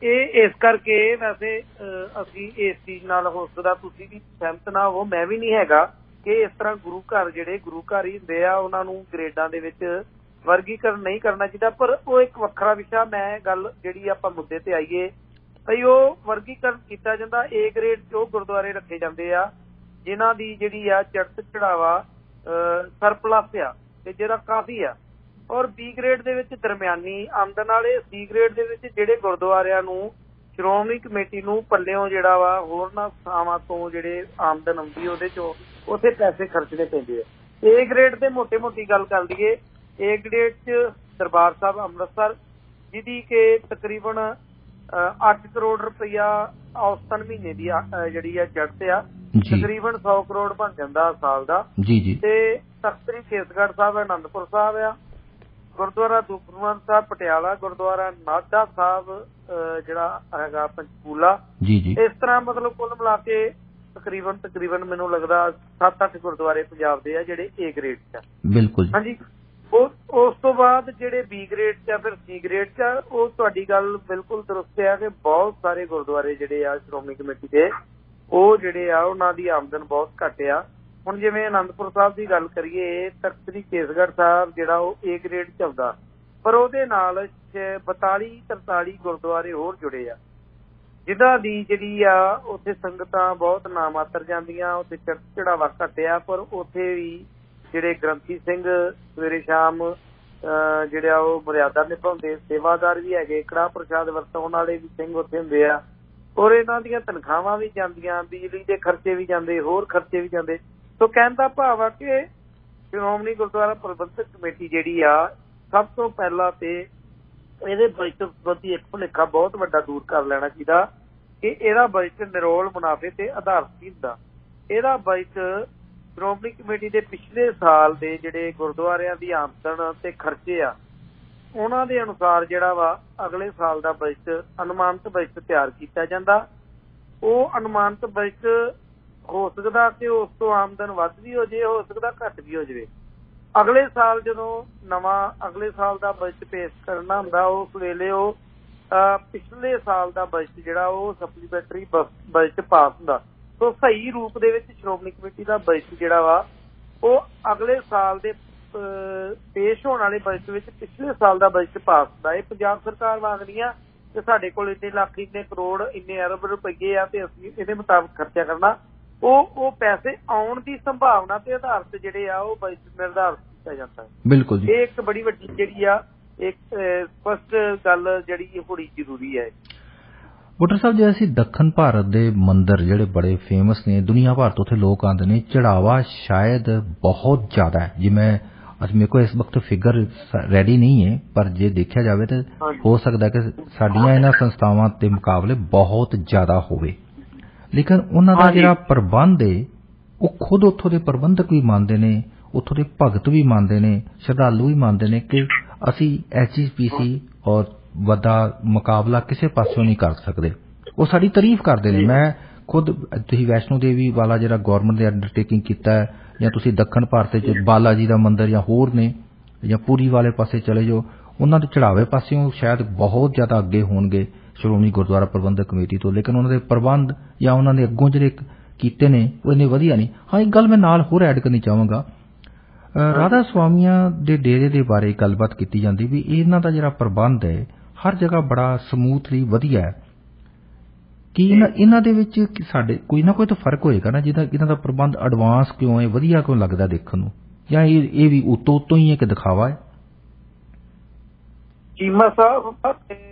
ਇਹ ਇਸ ਕਰਕੇ ਵੈਸੇ ਅਸੀਂ ਇਸ ਚੀਜ਼ ਨਾਲ ਹੋ ਸਕਦਾ ਤੁਸੀਂ ਵੀ ਸਹਿਮਤ ਨਾ ਹੋ, ਮੈਂ ਵੀ ਨਹੀਂ ਹੈਗਾ ਕਿ ਇਸ ਤਰ੍ਹਾਂ ਗੁਰੂ ਘਰ ਜਿਹੜੇ ਗੁਰੂ ਘਰ ਹੀ ਹੁੰਦੇ ਆ ਉਹਨਾਂ ਨੂੰ ਗ੍ਰੇਡਾਂ ਦੇ ਵਿੱਚ ਵਰਗੀਕਰਨ ਨਹੀਂ ਕਰਨਾ ਚਾਹੀਦਾ, ਪਰ ਉਹ ਇੱਕ ਵੱਖਰਾ ਵਿਸ਼ਾ। ਮੈਂ ਗੱਲ ਜਿਹੜੀ ਆਪਾਂ ਮੁੱਦੇ ਤੇ ਆਈਏ ਭਈ ਉਹ ਵਰਗੀਕਰਨ ਕੀਤਾ ਜਾਂਦਾ। A ਗ੍ਰੇਡ 'ਚ ਉਹ ਗੁਰਦੁਆਰੇ ਰੱਖੇ ਜਾਂਦੇ ਆ ਜਿਨ੍ਹਾਂ ਦੀ ਜਿਹੜੀ ਆ ਚੜ੍ਹਤ ਚੜਾਵਾ ਸਰਪਲਸ ਆ ਤੇ ਜਿਹੜਾ ਕਾਫੀ ਆ, ਔਰ B ਗ੍ਰੇਡ ਦੇ ਵਿੱਚ ਦਰਮਿਆਨੀ ਆਮਦਨ ਵਾਲੇ, C ਗ੍ਰੇਡ ਦੇ ਵਿੱਚ ਜਿਹੜੇ ਗੁਰਦੁਆਰਿਆਂ ਨੂੰ ਸ਼੍ਰੋਮਣੀ ਕਮੇਟੀ ਨੂੰ ਪੱਲਿਓਂ ਜਿਹੜਾ ਵਾ ਹੋਰਨਾਂ ਥਾਵਾਂ ਤੋਂ ਜਿਹੜੇ ਆਮਦਨ ਆਉਂਦੀ ਉਹਦੇ 'ਚੋਂ ਉੱਥੇ ਪੈਸੇ ਖਰਚਣੇ ਪੈਂਦੇ ਆ। A ਗ੍ਰੇਡ ਤੇ ਮੋਟੀ ਗੱਲ ਕਰ ਲਈਏ, A ਗ੍ਰੇਡ 'ਚ ਦਰਬਾਰ ਸਾਹਿਬ ਅੰਮ੍ਰਿਤਸਰ, ਜਿਹਦੀ ਕਿ ਤਕਰੀਬਨ 8 ਕਰੋੜ ਰੁਪਇਆ ਔਸਤਨ ਮਹੀਨੇ ਦੀ ਜਿਹੜੀ ਆ ਜੜਤ ਆ, ਤਕਰੀਬਨ 100 ਕਰੋੜ ਬਣ ਜਾਂਦਾ ਸਾਲ ਦਾ। ਤੇ ਤਖਤ ਸ੍ਰੀ ਕੇਸਗੜ੍ਹ ਸਾਹਿਬ ਆਨੰਦਪੁਰ ਸਾਹਿਬ ਆ, ਗੁਰਦੁਆਰਾ ਦੁਖਨਿਵਾਰਨ ਸਾਹਿਬ ਪਟਿਆਲਾ, ਗੁਰਦੁਆਰਾ ਨਾਢਾ ਸਾਹਿਬ ਜਿਹੜਾ ਹੈਗਾ ਪੰਚਕੂਲਾ। ਇਸ ਤਰ੍ਹਾਂ ਮਤਲਬ ਕੁੱਲ ਮਿਲਾ ਕੇ ਤਕਰੀਬਨ ਮੈਨੂੰ ਲੱਗਦਾ 7-8 ਗੁਰਦੁਆਰੇ ਪੰਜਾਬ ਦੇ ਆ ਜਿਹੜੇ A ਗ੍ਰੇਡ 'ਚ ਆ। ਬਿਲਕੁਲ ਹਾਂਜੀ। ਉਸ ਤੋਂ ਬਾਅਦ ਜਿਹੜੇ B ਗ੍ਰੇਡ 'ਚ ਆ, ਫਿਰ C ਗ੍ਰੇਡ 'ਚ ਆ। ਉਹ ਤੁਹਾਡੀ ਗੱਲ ਬਿਲਕੁਲ ਦਰੁਸਤ ਆ ਕਿ ਬਹੁਤ ਸਾਰੇ ਗੁਰਦੁਆਰੇ ਜਿਹੜੇ ਆ ਸ਼੍ਰੋਮਣੀ ਕਮੇਟੀ ਦੇ, ਉਹ ਜਿਹੜੇ ਆ ਉਹਨਾਂ ਦੀ ਆਮਦਨ ਬਹੁਤ ਘੱਟ ਆ। ਹੁਣ ਜਿਵੇਂ ਆਨੰਦਪੁਰ ਸਾਹਿਬ ਦੀ ਗੱਲ ਕਰੀਏ, ਤਖਤ ਸ੍ਰੀ ਕੇਸਗੜ੍ਹ ਸਾਹਿਬ ਜਿਹੜਾ ਉਹ A ਗ੍ਰੇਡ 'ਚ ਆਉਂਦਾ, ਪਰ ਉਹਦੇ ਨਾਲ 42-43 ਗੁਰਦੁਆਰੇ ਹੋਰ ਜੁੜੇ ਆ ਜਿਨ੍ਹਾਂ ਦੀ ਜਿਹੜੀ ਆ ਉੱਥੇ ਸੰਗਤਾਂ ਬਹੁਤ ਨਾਮਾਤਰ ਜਾਂਦੀਆਂ, ਉੱਥੇ ਚੜ੍ਹਤ ਚੜਾਵਾ ਘੱਟ ਆ, ਪਰ ਉੱਥੇ ਵੀ ਜਿਹੜੇ ਗ੍ਰੰਥੀ ਸਿੰਘ ਸਵੇਰੇ ਸ਼ਾਮ ਜਿਹੜਾ ਉਹ ਮਰਿਆਦਾ ਨਿਭਾਉਂਦੇ, ਸੇਵਾਦਾਰ ਵੀ ਹੈਗੇ, ਕੜਾਹ ਪ੍ਰਸ਼ਾਦ ਵਰਤਾਉਣ ਵਾਲੇ ਵੀ ਸਿੰਘ ਉੱਥੇ ਹੁੰਦੇ ਆ, ਔਰ ਇਹਨਾਂ ਦੀਆਂ ਤਨਖਾਹਾਂ ਵੀ ਜਾਂਦੀਆਂ, ਬਿਜਲੀ ਦੇ ਖਰਚੇ ਵੀ ਜਾਂਦੇ, ਹੋਰ ਖਰਚੇ ਵੀ ਜਾਂਦੇ। ਸੋ ਕਹਿਣ ਦਾ ਭਾਵ ਆ ਕਿ ਸ਼੍ਰੋਮਣੀ ਗੁਰਦੁਆਰਾ ਪ੍ਰਬੰਧਕ ਕਮੇਟੀ ਜਿਹੜੀ ਆ, ਸਭ ਤੋਂ ਪਹਿਲਾਂ ਤੇ ਇਹਦੇ ਬਜਟ ਸੰਬੰਧੀ ਇੱਕ ਭੁਲੇਖਾ ਬਹੁਤ ਵੱਡਾ ਦੂਰ ਕਰ ਲੈਣਾ ਚਾਹੀਦਾ ਕਿ ਇਹਦਾ ਬਜਟ ਨਿਰੋਲ ਮੁਨਾਫੇ ਤੇ ਆਧਾਰਿਤ ਨਹੀਂ ਹੁੰਦਾ। ਇਹਦਾ ਬਜਟ ਸ਼੍ਰੋਮਣੀ ਕਮੇਟੀ ਦੇ ਪਿਛਲੇ ਸਾਲ ਦੇ ਜਿਹੜੇ ਗੁਰਦੁਆਰਿਆਂ ਦੀ ਆਮਦਨ ਤੇ ਖਰਚੇ ਆ, ਉਹਨਾਂ ਦੇ ਅਨੁਸਾਰ ਜਿਹੜਾ ਵਾ ਅਗਲੇ ਸਾਲ ਦਾ ਬਜਟ, ਅਨੁਮਾਨਿਤ ਬਜਟ ਤਿਆਰ ਕੀਤਾ ਜਾਂਦਾ। ਉਹ ਅਨੁਮਾਨਿਤ ਬਜਟ ਹੋ ਸਕਦਾ ਕਿ ਉਸ ਤੋਂ ਆਮਦਨ ਵੱਧ ਵੀ ਹੋ ਜਾਏ, ਹੋ ਸਕਦਾ ਘੱਟ ਵੀ ਹੋ ਜਾਵੇ। ਅਗਲੇ ਸਾਲ ਜਦੋਂ ਨਵਾਂ ਅਗਲੇ ਸਾਲ ਦਾ ਬਜਟ ਪੇਸ਼ ਕਰਨਾ ਹੁੰਦਾ, ਉਸ ਵੇਲੇ ਉਹ ਪਿਛਲੇ ਸਾਲ ਦਾ ਬਜਟ ਜਿਹੜਾ ਉਹ ਸਪਲੀਮੈਂਟਰੀ ਬਜਟ ਪਾਸ ਹੁੰਦਾ। ਸੋ ਸਹੀ ਰੂਪ ਦੇ ਵਿੱਚ ਸ਼੍ਰੋਮਣੀ ਕਮੇਟੀ ਦਾ ਬਜਟ ਜਿਹੜਾ ਵਾ ਉਹ ਅਗਲੇ ਸਾਲ ਦੇ ਪੇਸ਼ ਹੋਣ ਵਾਲੇ ਬਜਟ ਵਿੱਚ ਪਿਛਲੇ ਸਾਲ ਦਾ ਬਜਟ ਪਾਸ ਹੁੰਦਾ। ਇਹ ਪੰਜਾਬ ਸਰਕਾਰ ਮੰਗਦੀ ਆ ਕਿ ਸਾਡੇ ਕੋਲ ਇੰਨੇ ਲੱਖ, ਇੰਨੇ ਕਰੋੜ, ਇੰਨੇ ਅਰਬ ਰੁਪਈਏ ਆ ਤੇ ਅਸੀਂ ਇਹਦੇ ਮੁਤਾਬਕ ਖਰਚਾ ਕਰਨਾ। ਉਹ ਪੈਸੇ ਆਉਣ ਦੀ ਸੰਭਾਵਨਾ ਤੇ ਆਧਾਰਿਤ ਜਿਹੜੇ ਆ ਉਹ ਬਜਟ ਨਿਰਧਾਰਿਤ ਕੀਤਾ ਜਾਂਦਾ ਹੈ। ਬਿਲਕੁਲ ਜੀ, ਇਹ ਇੱਕ ਬੜੀ ਵੱਡੀ ਜਿਹੜੀ ਆ ਇੱਕ ਸਪਸ਼ਟ ਗੱਲ ਜਿਹੜੀ ਹੋਣੀ ਜ਼ਰੂਰੀ ਹੈ। ਬੁੱਟਰ ਸਾਹਿਬ, ਜੇ ਅਸੀਂ ਦੱਖਣ ਭਾਰਤ ਦੇ ਮੰਦਿਰ ਜਿਹੜੇ ਬੜੇ ਫੇਮਸ ਨੇ, ਦੁਨੀਆ ਭਰ ਤੋਂ ਉੱਥੇ ਲੋਕ ਆਉਂਦੇ ਨੇ, ਚੜਾਵਾ ਸ਼ਾਇਦ ਬਹੁਤ ਜ਼ਿਆਦਾ ਹੈ। ਜਿਵੇਂ ਮੇਰੇ ਕੋਲ ਇਸ ਵਕਤ ਫਿਗਰ ਰੈਡੀ ਨਹੀਂ ਹੈ, ਪਰ ਜੇ ਦੇਖਿਆ ਜਾਵੇ ਤਾਂ ਹੋ ਸਕਦਾ ਕਿ ਸਾਡੀਆਂ ਇਹਨਾਂ ਸੰਸਥਾਵਾਂ ਦੇ ਮੁਕਾਬਲੇ ਬਹੁਤ ਜ਼ਿਆਦਾ ਹੋਵੇ। ਲੇਕਿਨ ਉਹਨਾਂ ਦਾ ਜਿਹੜਾ ਪ੍ਰਬੰਧ ਹੈ ਉਹ ਖੁਦ ਉੱਥੋਂ ਦੇ ਪ੍ਰਬੰਧਕ ਵੀ ਮੰਨਦੇ ਨੇ, ਉੱਥੋਂ ਦੇ ਭਗਤ ਵੀ ਮੰਨਦੇ ਨੇ, ਸ਼ਰਧਾਲੂ ਵੀ ਮੰਨਦੇ ਨੇ ਕਿ ਅਸੀਂ SGPC ਔਰ ਵੱਡਾ ਮੁਕਾਬਲਾ ਕਿਸੇ ਪਾਸੋਂ ਨਹੀਂ ਕਰ ਸਕਦੇ। ਉਹ ਸਾਡੀ ਤਾਰੀਫ ਕਰਦੇ ਨੇ। ਮੈਂ ਖੁਦ, ਤੁਸੀਂ ਵੈਸ਼ਨੋ ਦੇਵੀ ਵਾਲਾ ਜਿਹੜਾ ਗੌਰਮੈਂਟ ਨੇ ਅੰਡਰਟੇਕਿੰਗ ਕੀਤਾ ਹੈ, ਜਾਂ ਤੁਸੀਂ ਦੱਖਣ ਭਾਰਤ 'ਚ ਬਾਲਾ ਜੀ ਦਾ ਮੰਦਿਰ ਜਾਂ ਹੋਰ ਨੇ, ਜਾਂ ਪੂਰੀ ਵਾਲੇ ਪਾਸੇ ਚਲੇ ਜਾਓ, ਉਹਨਾਂ ਦੇ ਚੜਾਵੇ ਪਾਸਿਓਂ ਸ਼ਾਇਦ ਬਹੁਤ ਜ਼ਿਆਦਾ ਅੱਗੇ ਹੋਣਗੇ ਸ਼੍ਰੋਮਣੀ ਗੁਰਦੁਆਰਾ ਪ੍ਰਬੰਧਕ ਕਮੇਟੀ ਤੋਂ, ਲੇਕਿਨ ਉਹਨਾਂ ਦੇ ਪ੍ਰਬੰਧ ਜਾਂ ਉਹਨਾਂ ਦੇ ਅੱਗੋਂ ਜਿਹੜੇ ਕੀਤੇ ਨੇ ਉਹ ਇੰਨੇ ਵਧੀਆ ਨਹੀਂ। ਹਾਂ, ਇੱਕ ਗੱਲ ਮੈਂ ਨਾਲ ਹੋਰ ਐਡ ਕਰਨੀ ਚਾਹਾਂਗਾ। ਰਾਧਾ ਸਵਾਮੀਆਂ ਦੇ ਡੇਰੇ ਦੇ ਬਾਰੇ ਗੱਲਬਾਤ ਕੀਤੀ ਜਾਂਦੀ ਵੀ ਇਹਨਾਂ ਦਾ ਜਿਹੜਾ ਪ੍ਰਬੰਧ ਹੈ ਹਰ ਜਗ੍ਹਾ ਬੜਾ ਸਮੂਥਲੀ ਵਧੀਆ ਹੈ। ਕੀ ਇਹਨਾਂ ਦੇ ਵਿੱਚ ਸਾਡੇ ਕੋਈ ਨਾ ਕੋਈ ਤਾਂ ਫਰਕ ਹੋਏਗਾ ਨਾ, ਜਿਹਦਾ ਇਹਨਾਂ ਦਾ ਪ੍ਰਬੰਧ ਐਡਵਾਂਸ ਕਿਉਂ ਹੈ, ਵਧੀਆ ਕਿਉਂ ਲੱਗਦਾ ਦੇਖਣ ਨੂੰ, ਜਾਂ ਇਹ ਵੀ ਉਤੋਂ ਹੀ ਇੱਕ ਦਿਖਾਵਾ ਹੈ? ਚੀਮਾ ਸਾਹਿਬ,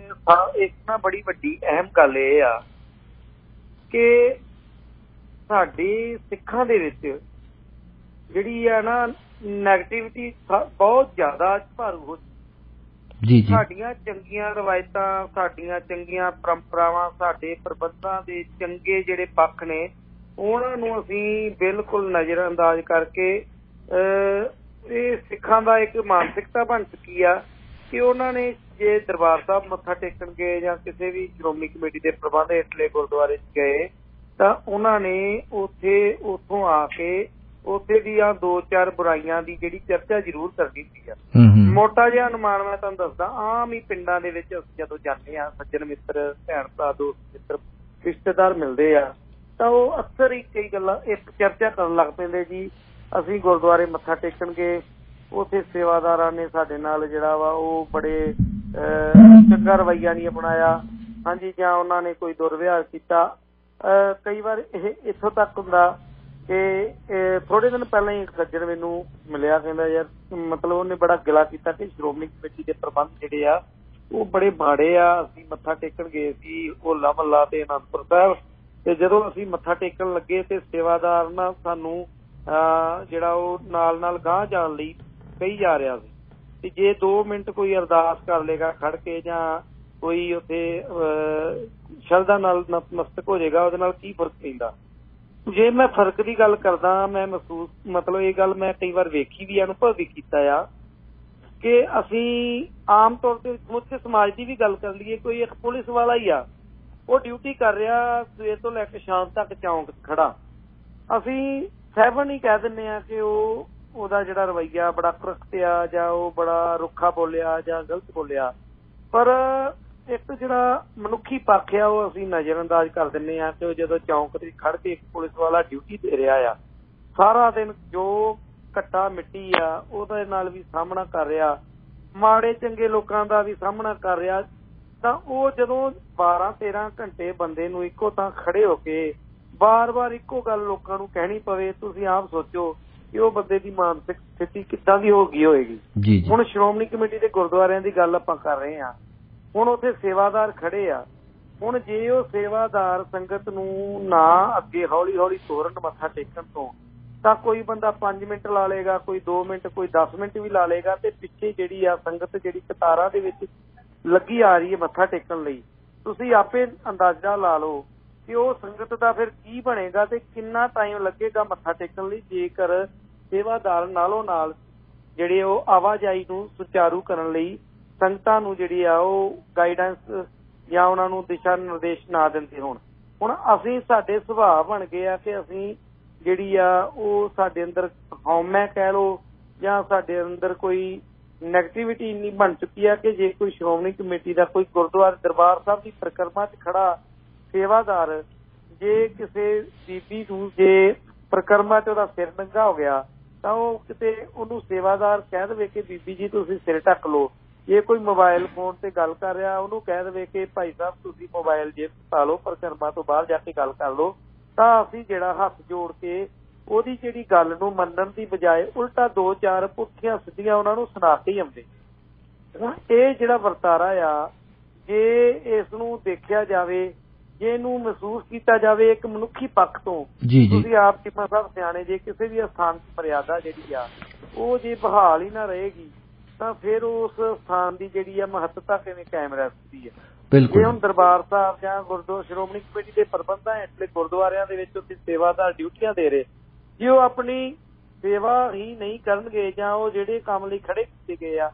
ਇੱਕ ਨਾ ਬੜੀ ਵੱਡੀ ਅਹਿਮ ਗੱਲ ਇਹ ਆ ਕਿ ਸਾਡੇ ਸਿੱਖਾਂ ਦੇ ਵਿੱਚ ਜਿਹੜੀ ਆ ਨਾ ਨੈਗੇਟਿਵਿਟੀ ਬਹੁਤ ਜ਼ਿਆਦਾ ਭਾਰੂ ਹੋ ਜੀ। ਸਾਡੀਆਂ ਚੰਗੀਆਂ ਰਵਾਇਤਾਂ, ਸਾਡੀਆਂ ਚੰਗੀਆਂ ਪਰੰਪਰਾਵਾਂ, ਸਾਡੇ ਪ੍ਰਬੰਧਾਂ ਦੇ ਚੰਗੇ ਜਿਹੜੇ ਪੱਖ ਨੇ ਉਹਨਾਂ ਨੂੰ ਅਸੀਂ ਬਿਲਕੁਲ ਨਜ਼ਰਅੰਦਾਜ਼ ਕਰਕੇ ਇਹ ਸਿੱਖਾਂ ਦਾ ਇੱਕ ਮਾਨਸਿਕਤਾ ਬਣ ਚੁੱਕੀ ਆ ਕਿ ਉਹਨਾਂ ਨੇ ਜੇ ਦਰਬਾਰ ਸਾਹਿਬ ਮੱਥਾ ਟੇਕਣ ਗਏ ਜਾਂ ਕਿਸੇ ਵੀ ਸ਼੍ਰੋਮਣੀ ਕਮੇਟੀ ਦੇ ਪ੍ਰਬੰਧ ਹੇਠਲੇ ਗੁਰਦੁਆਰੇ 'ਚ ਗਏ ਤਾਂ ਉਹਨਾਂ ਨੇ ਉੱਥੋਂ ਆ ਕੇ ਉੱਥੇ ਦੀਆਂ 2-4 ਬੁਰਾਈਆਂ ਦੀ ਜਿਹੜੀ ਚਰਚਾ ਜ਼ਰੂਰ ਕਰਨੀ ਸੀ। ਮੋਟਾ ਜਿਹਾ ਅਨੁਮਾਨ ਮੈਂ ਤੁਹਾਨੂੰ ਦੱਸਦਾ, ਆਮ ਹੀ ਪਿੰਡਾਂ ਦੇ ਵਿੱਚ ਜਦੋਂ ਜਾਂਦੇ ਆ, ਸੱਜਣ ਮਿੱਤਰ, ਭੈਣ ਭਰਾ, ਦੋਸਤ ਮਿੱਤਰ, ਰਿਸ਼ਤੇਦਾਰ ਮਿਲਦੇ ਆ ਤਾਂ ਉਹ ਅਕਸਰ ਹੀ ਕਈ ਗੱਲਾਂ ਇੱਕ ਚਰਚਾ ਕਰਨ ਲੱਗ ਪੈਂਦੇ ਜੀ ਅਸੀਂ ਗੁਰਦੁਆਰੇ ਮੱਥਾ ਟੇਕਣ ਗਏ, ਉੱਥੇ ਸੇਵਾਦਾਰਾਂ ਨੇ ਸਾਡੇ ਨਾਲ ਜਿਹੜਾ ਵਾ ਉਹ ਬੜੇ ਚੰਗਾ ਰਵੱਈਆ ਨਹੀਂ ਅਪਣਾਇਆ, ਹਾਂਜੀ, ਜਾਂ ਉਹਨਾਂ ਨੇ ਕੋਈ ਦੁਰਵਿਹਾਰ ਕੀਤਾ। ਕਈ ਵਾਰ ਇਹ ਇੱਥੋਂ ਤੱਕ ਹੁੰਦਾ ਕਿ ਥੋੜੇ ਦਿਨ ਪਹਿਲਾਂ ਹੀ ਇੱਕ ਸੱਜਣ ਮੈਨੂੰ ਮਿਲਿਆ, ਕਹਿੰਦਾ ਯਾਰ ਮਤਲਬ ਉਹਨੇ ਬੜਾ ਗਿਲਾ ਕੀਤਾ ਕਿ ਸ਼੍ਰੋਮਣੀ ਕਮੇਟੀ ਦੇ ਪ੍ਰਬੰਧ ਜਿਹੜੇ ਆ ਉਹ ਬੜੇ ਮਾੜੇ ਆ। ਅਸੀਂ ਮੱਥਾ ਟੇਕਣ ਗਏ ਸੀ ਹੋਲਾ ਮਹੱਲਾ ਤੇ ਅਨੰਦਪੁਰ ਸਾਹਿਬ, ਤੇ ਜਦੋਂ ਅਸੀਂ ਮੱਥਾ ਟੇਕਣ ਲੱਗੇ ਤੇ ਸੇਵਾਦਾਰ ਨਾ ਸਾਨੂੰ ਜਿਹੜਾ ਉਹ ਨਾਲ ਗਾਂਹ ਜਾਣ ਲਈ ਕਹੀ ਜਾ ਰਿਹਾ ਸੀ ਕਿ ਜੇ 2 ਮਿੰਟ ਕੋਈ ਅਰਦਾਸ ਕਰ ਲੇਗਾ ਖੜ ਕੇ ਜਾਂ ਕੋਈ ਉੱਥੇ ਸ਼ਰਧਾ ਨਾਲ ਨਤਮਸਤਕ ਹੋ ਜਾਏਗਾ, ਉਹਦੇ ਨਾਲ ਕੀ ਫਰਕ ਪੈਂਦਾ। ਜੇ ਮੈਂ ਫਰਕ ਦੀ ਗੱਲ ਕਰਦਾ, ਮੈਂ ਮਹਿਸੂਸ ਮਤਲਬ ਇਹ ਗੱਲ ਮੈਂ ਕਈ ਵਾਰ ਵੇਖੀ ਵੀ, ਅਨੁਭਵ ਵੀ ਕੀਤਾ ਆ ਕਿ ਅਸੀਂ ਆਮ ਤੌਰ ਤੇ ਸਮੁੱਚੇ ਸਮਾਜ ਦੀ ਵੀ ਗੱਲ ਕਰ ਲਈਏ, ਕੋਈ ਇੱਕ ਪੁਲਿਸ ਵਾਲਾ ਹੀ ਆ, ਉਹ ਡਿਊਟੀ ਕਰ ਰਿਹਾ ਸਵੇਰ ਤੋਂ ਲੈ ਕੇ ਸ਼ਾਮ ਤੱਕ ਚੌਂਕ ਖੜਾ, ਅਸੀਂ 7 ਹੀ ਕਹਿ ਦਿੰਦੇ ਆ ਕਿ ਉਹਦਾ ਜਿਹੜਾ ਰਵੱਈਆ ਬੜਾ ਕਰਖਤ ਆ ਜਾਂ ਉਹ ਬੜਾ ਰੁੱਖਾ ਬੋਲਿਆ ਜਾਂ ਗਲਤ ਬੋਲਿਆ, ਪਰ ਇੱਕ ਜਿਹੜਾ ਮਨੁੱਖੀ ਪੱਖ ਆ ਉਹ ਅਸੀਂ ਨਜ਼ਰਅੰਦਾਜ਼ ਕਰ ਦਿੰਦੇ ਆ ਕਿ ਉਹ ਜਦੋਂ ਚੌਂਕ ਤੇ ਖੜ ਕੇ ਇੱਕ ਪੁਲਿਸ ਵਾਲਾ ਡਿਊਟੀ ਦੇ ਰਿਹਾ ਆ, ਸਾਰਾ ਦਿਨ ਜੋ ਘੱਟਾ ਮਿੱਟੀ ਆ ਉਹਦੇ ਨਾਲ ਵੀ ਸਾਹਮਣਾ ਕਰ ਰਿਹਾ, ਮਾੜੇ ਚੰਗੇ ਲੋਕਾਂ ਦਾ ਵੀ ਸਾਹਮਣਾ ਕਰ ਰਿਹਾ, ਤਾਂ ਉਹ ਜਦੋਂ 12-13 ਘੰਟੇ ਬੰਦੇ ਨੂੰ ਇੱਕੋ ਤਾਂ ਖੜੇ ਹੋ ਕੇ ਬਾਰ-ਬਾਰ ਇੱਕੋ ਗੱਲ ਲੋਕਾਂ ਨੂੰ ਕਹਿਣੀ ਪਵੇ, ਤੁਸੀਂ ਆਪ ਸੋਚੋ ਕਿ ਉਹ ਬੰਦੇ ਦੀ ਮਾਨਸਿਕ ਸਥਿਤੀ ਕਿੱਦਾਂ ਦੀ ਹੋ ਗਈ ਹੋਏਗੀ। ਹੁਣ ਸ਼੍ਰੋਮਣੀ ਕਮੇਟੀ ਦੇ ਗੁਰਦੁਆਰਿਆਂ ਦੀ ਗੱਲ ਆਪਾਂ ਕਰ ਰਹੇ ਹਾਂ, ਹੁਣ ਉੱਥੇ ਸੇਵਾਦਾਰ ਖੜੇ ਆ, ਹੁਣ ਜੇ ਉਹ ਸੇਵਾਦਾਰ ਸੰਗਤ ਨੂੰ ਨਾ ਅੱਗੇ ਹੌਲੀ-ਹੌਲੀ ਤੋਰਨ ਮੱਥਾ ਟੇਕਣ ਤੋਂ, ਤਾਂ ਕੋਈ ਬੰਦਾ 5 ਮਿੰਟ ਲਾ ਲਏਗਾ, ਕੋਈ 2 ਮਿੰਟ, ਕੋਈ 10 ਮਿੰਟ ਵੀ ਲਾ ਲਏਗਾ, ਤੇ ਪਿੱਛੇ ਜਿਹੜੀ ਆ ਸੰਗਤ ਜਿਹੜੀ ਕਤਾਰਾਂ ਦੇ ਵਿੱਚ ਲੱਗੀ ਆ ਰਹੀ ਹੈ ਮੱਥਾ ਟੇਕਣ ਲਈ, ਤੁਸੀਂ ਆਪੇ ਅੰਦਾਜ਼ਾ ਲਾ ਲਓ ਕਿ ਉਹ ਸੰਗਤ ਦਾ ਫਿਰ ਕੀ ਬਣੇਗਾ ਤੇ ਕਿੰਨਾ ਟਾਈਮ ਲੱਗੇਗਾ ਮੱਥਾ ਟੇਕਣ ਲਈ, ਜੇਕਰ ਸੇਵਾਦਾਰ ਨਾਲੋਂ ਨਾਲ ਜਿਹੜੇ ਉਹ ਆਵਾਜਾਈ ਨੂੰ ਸੁਚਾਰੂ ਕਰਨ ਲਈ ਸੰਗਤਾਂ ਨੂੰ ਜਿਹੜੀ ਆ ਉਹ ਗਾਈਡੈਂਸ ਜਾਂ ਉਹਨਾਂ ਨੂੰ ਦਿਸ਼ਾ ਨਿਰਦੇਸ਼ ਨਾ ਦਿੰਦੇ ਹੋਣ। ਹੁਣ ਅਸੀਂ ਸਾਡੇ ਸੁਭਾਅ ਬਣ ਗਏ ਆ ਕਿ ਅਸੀਂ ਜਿਹੜੀ ਆ ਉਹ ਸਾਡੇ ਅੰਦਰ ਹਉਮੈ ਕਹਿ ਲਓ ਜਾਂ ਸਾਡੇ ਅੰਦਰ ਕੋਈ ਨੈਗੇਟਿਵਿਟੀ ਇੰਨੀ ਬਣ ਚੁੱਕੀ ਆ ਕਿ ਜੇ ਕੋਈ ਸ਼੍ਰੋਮਣੀ ਕਮੇਟੀ ਦਾ ਕੋਈ ਗੁਰਦੁਆਰਾ ਦਰਬਾਰ ਸਾਹਿਬ ਦੀ ਪਰਿਕਰਮਾ 'ਚ ਖੜਾ ਸੇਵਾਦਾਰ ਜੇ ਕਿਸੇ ਬੀਬੀ ਨੂੰ ਜੇ ਪਰਿਕਰਮਾ 'ਚ ਉਹਦਾ ਸਿਰ ਨੰਗਾ ਹੋ ਗਿਆ ਤਾਂ ਉਹ ਕਿਤੇ ਉਹਨੂੰ ਸੇਵਾਦਾਰ ਕਹਿ ਦੇਵੇ ਕਿ ਬੀਬੀ ਜੀ ਤੁਸੀਂ ਸਿਰ ਢੱਕ ਲਓ, ਜੇ ਕੋਈ ਮੋਬਾਇਲ ਫੋਨ ਤੇ ਗੱਲ ਕਰ ਰਿਹਾ ਉਹਨੂੰ ਕਹਿ ਦੇਵੇ ਕਿ ਭਾਈ ਸਾਹਿਬ ਤੁਸੀਂ ਮੋਬਾਇਲ ਜੇਬ 'ਚ ਪਾ ਲਓ, ਪਰਿਕਰਮਾ ਤੋਂ ਬਾਹਰ ਜਾ ਕੇ ਗੱਲ ਕਰ ਲਓ, ਤਾਂ ਅਸੀਂ ਜਿਹੜਾ ਹੱਥ ਜੋੜ ਕੇ ਉਹਦੀ ਜਿਹੜੀ ਗੱਲ ਨੂੰ ਮੰਨਣ ਦੀ ਬਜਾਏ ਉਲਟਾ 2-4 ਪੁੱਠੀਆਂ ਸਿੱਧੀਆਂ ਉਹਨਾਂ ਨੂੰ ਸੁਣਾ ਕੇ ਹੀ ਆਉਂਦੇ। ਹੁਣ ਇਹ ਜਿਹੜਾ ਵਰਤਾਰਾ ਆ, ਜੇ ਇਸ ਨੂੰ ਦੇਖਿਆ ਜਾਵੇ, ਜੇ ਇਹਨੂੰ ਮਹਿਸੂਸ ਕੀਤਾ ਜਾਵੇ ਇੱਕ ਮਨੁੱਖੀ ਪੱਖ ਤੋਂ, ਤੁਸੀਂ ਆਪ ਚੀਮਾ ਸਾਹਿਬ ਸਿਆਣੇ, ਜੇ ਕਿਸੇ ਵੀ ਸਥਾਨ ਦੀ ਮਰਿਆਦਾ ਜਿਹੜੀ ਆ ਉਹ ਜੇ ਬਹਾਲ ਹੀ ਨਾ ਰਹੇਗੀ ਤਾਂ ਫਿਰ ਉਸ ਸਥਾਨ ਦੀ ਜਿਹੜੀ ਆ ਮਹੱਤਤਾ ਕਿਵੇਂ ਕਾਇਮ ਰਹਿ ਸਕਦੀ ਹੈ। ਜੇ ਹੁਣ ਦਰਬਾਰ ਸਾਹਿਬ ਜਾਂ ਗੁਰਦੁਆਰਾ ਸ਼੍ਰੋਮਣੀ ਕਮੇਟੀ ਦੇ ਪ੍ਰਬੰਧਾਂ ਹੇਠਲੇ ਗੁਰਦੁਆਰਿਆਂ ਦੇ ਵਿੱਚ ਉੱਥੇ ਸੇਵਾਦਾਰ ਡਿਊਟੀਆਂ ਦੇ ਰਹੇ, ਜੇ ਉਹ ਆਪਣੀ ਸੇਵਾ ਹੀ ਨਹੀਂ ਕਰਨਗੇ ਜਾਂ ਉਹ ਜਿਹੜੇ ਕੰਮ ਲਈ ਖੜੇ ਕੀਤੇ ਗਏ ਆ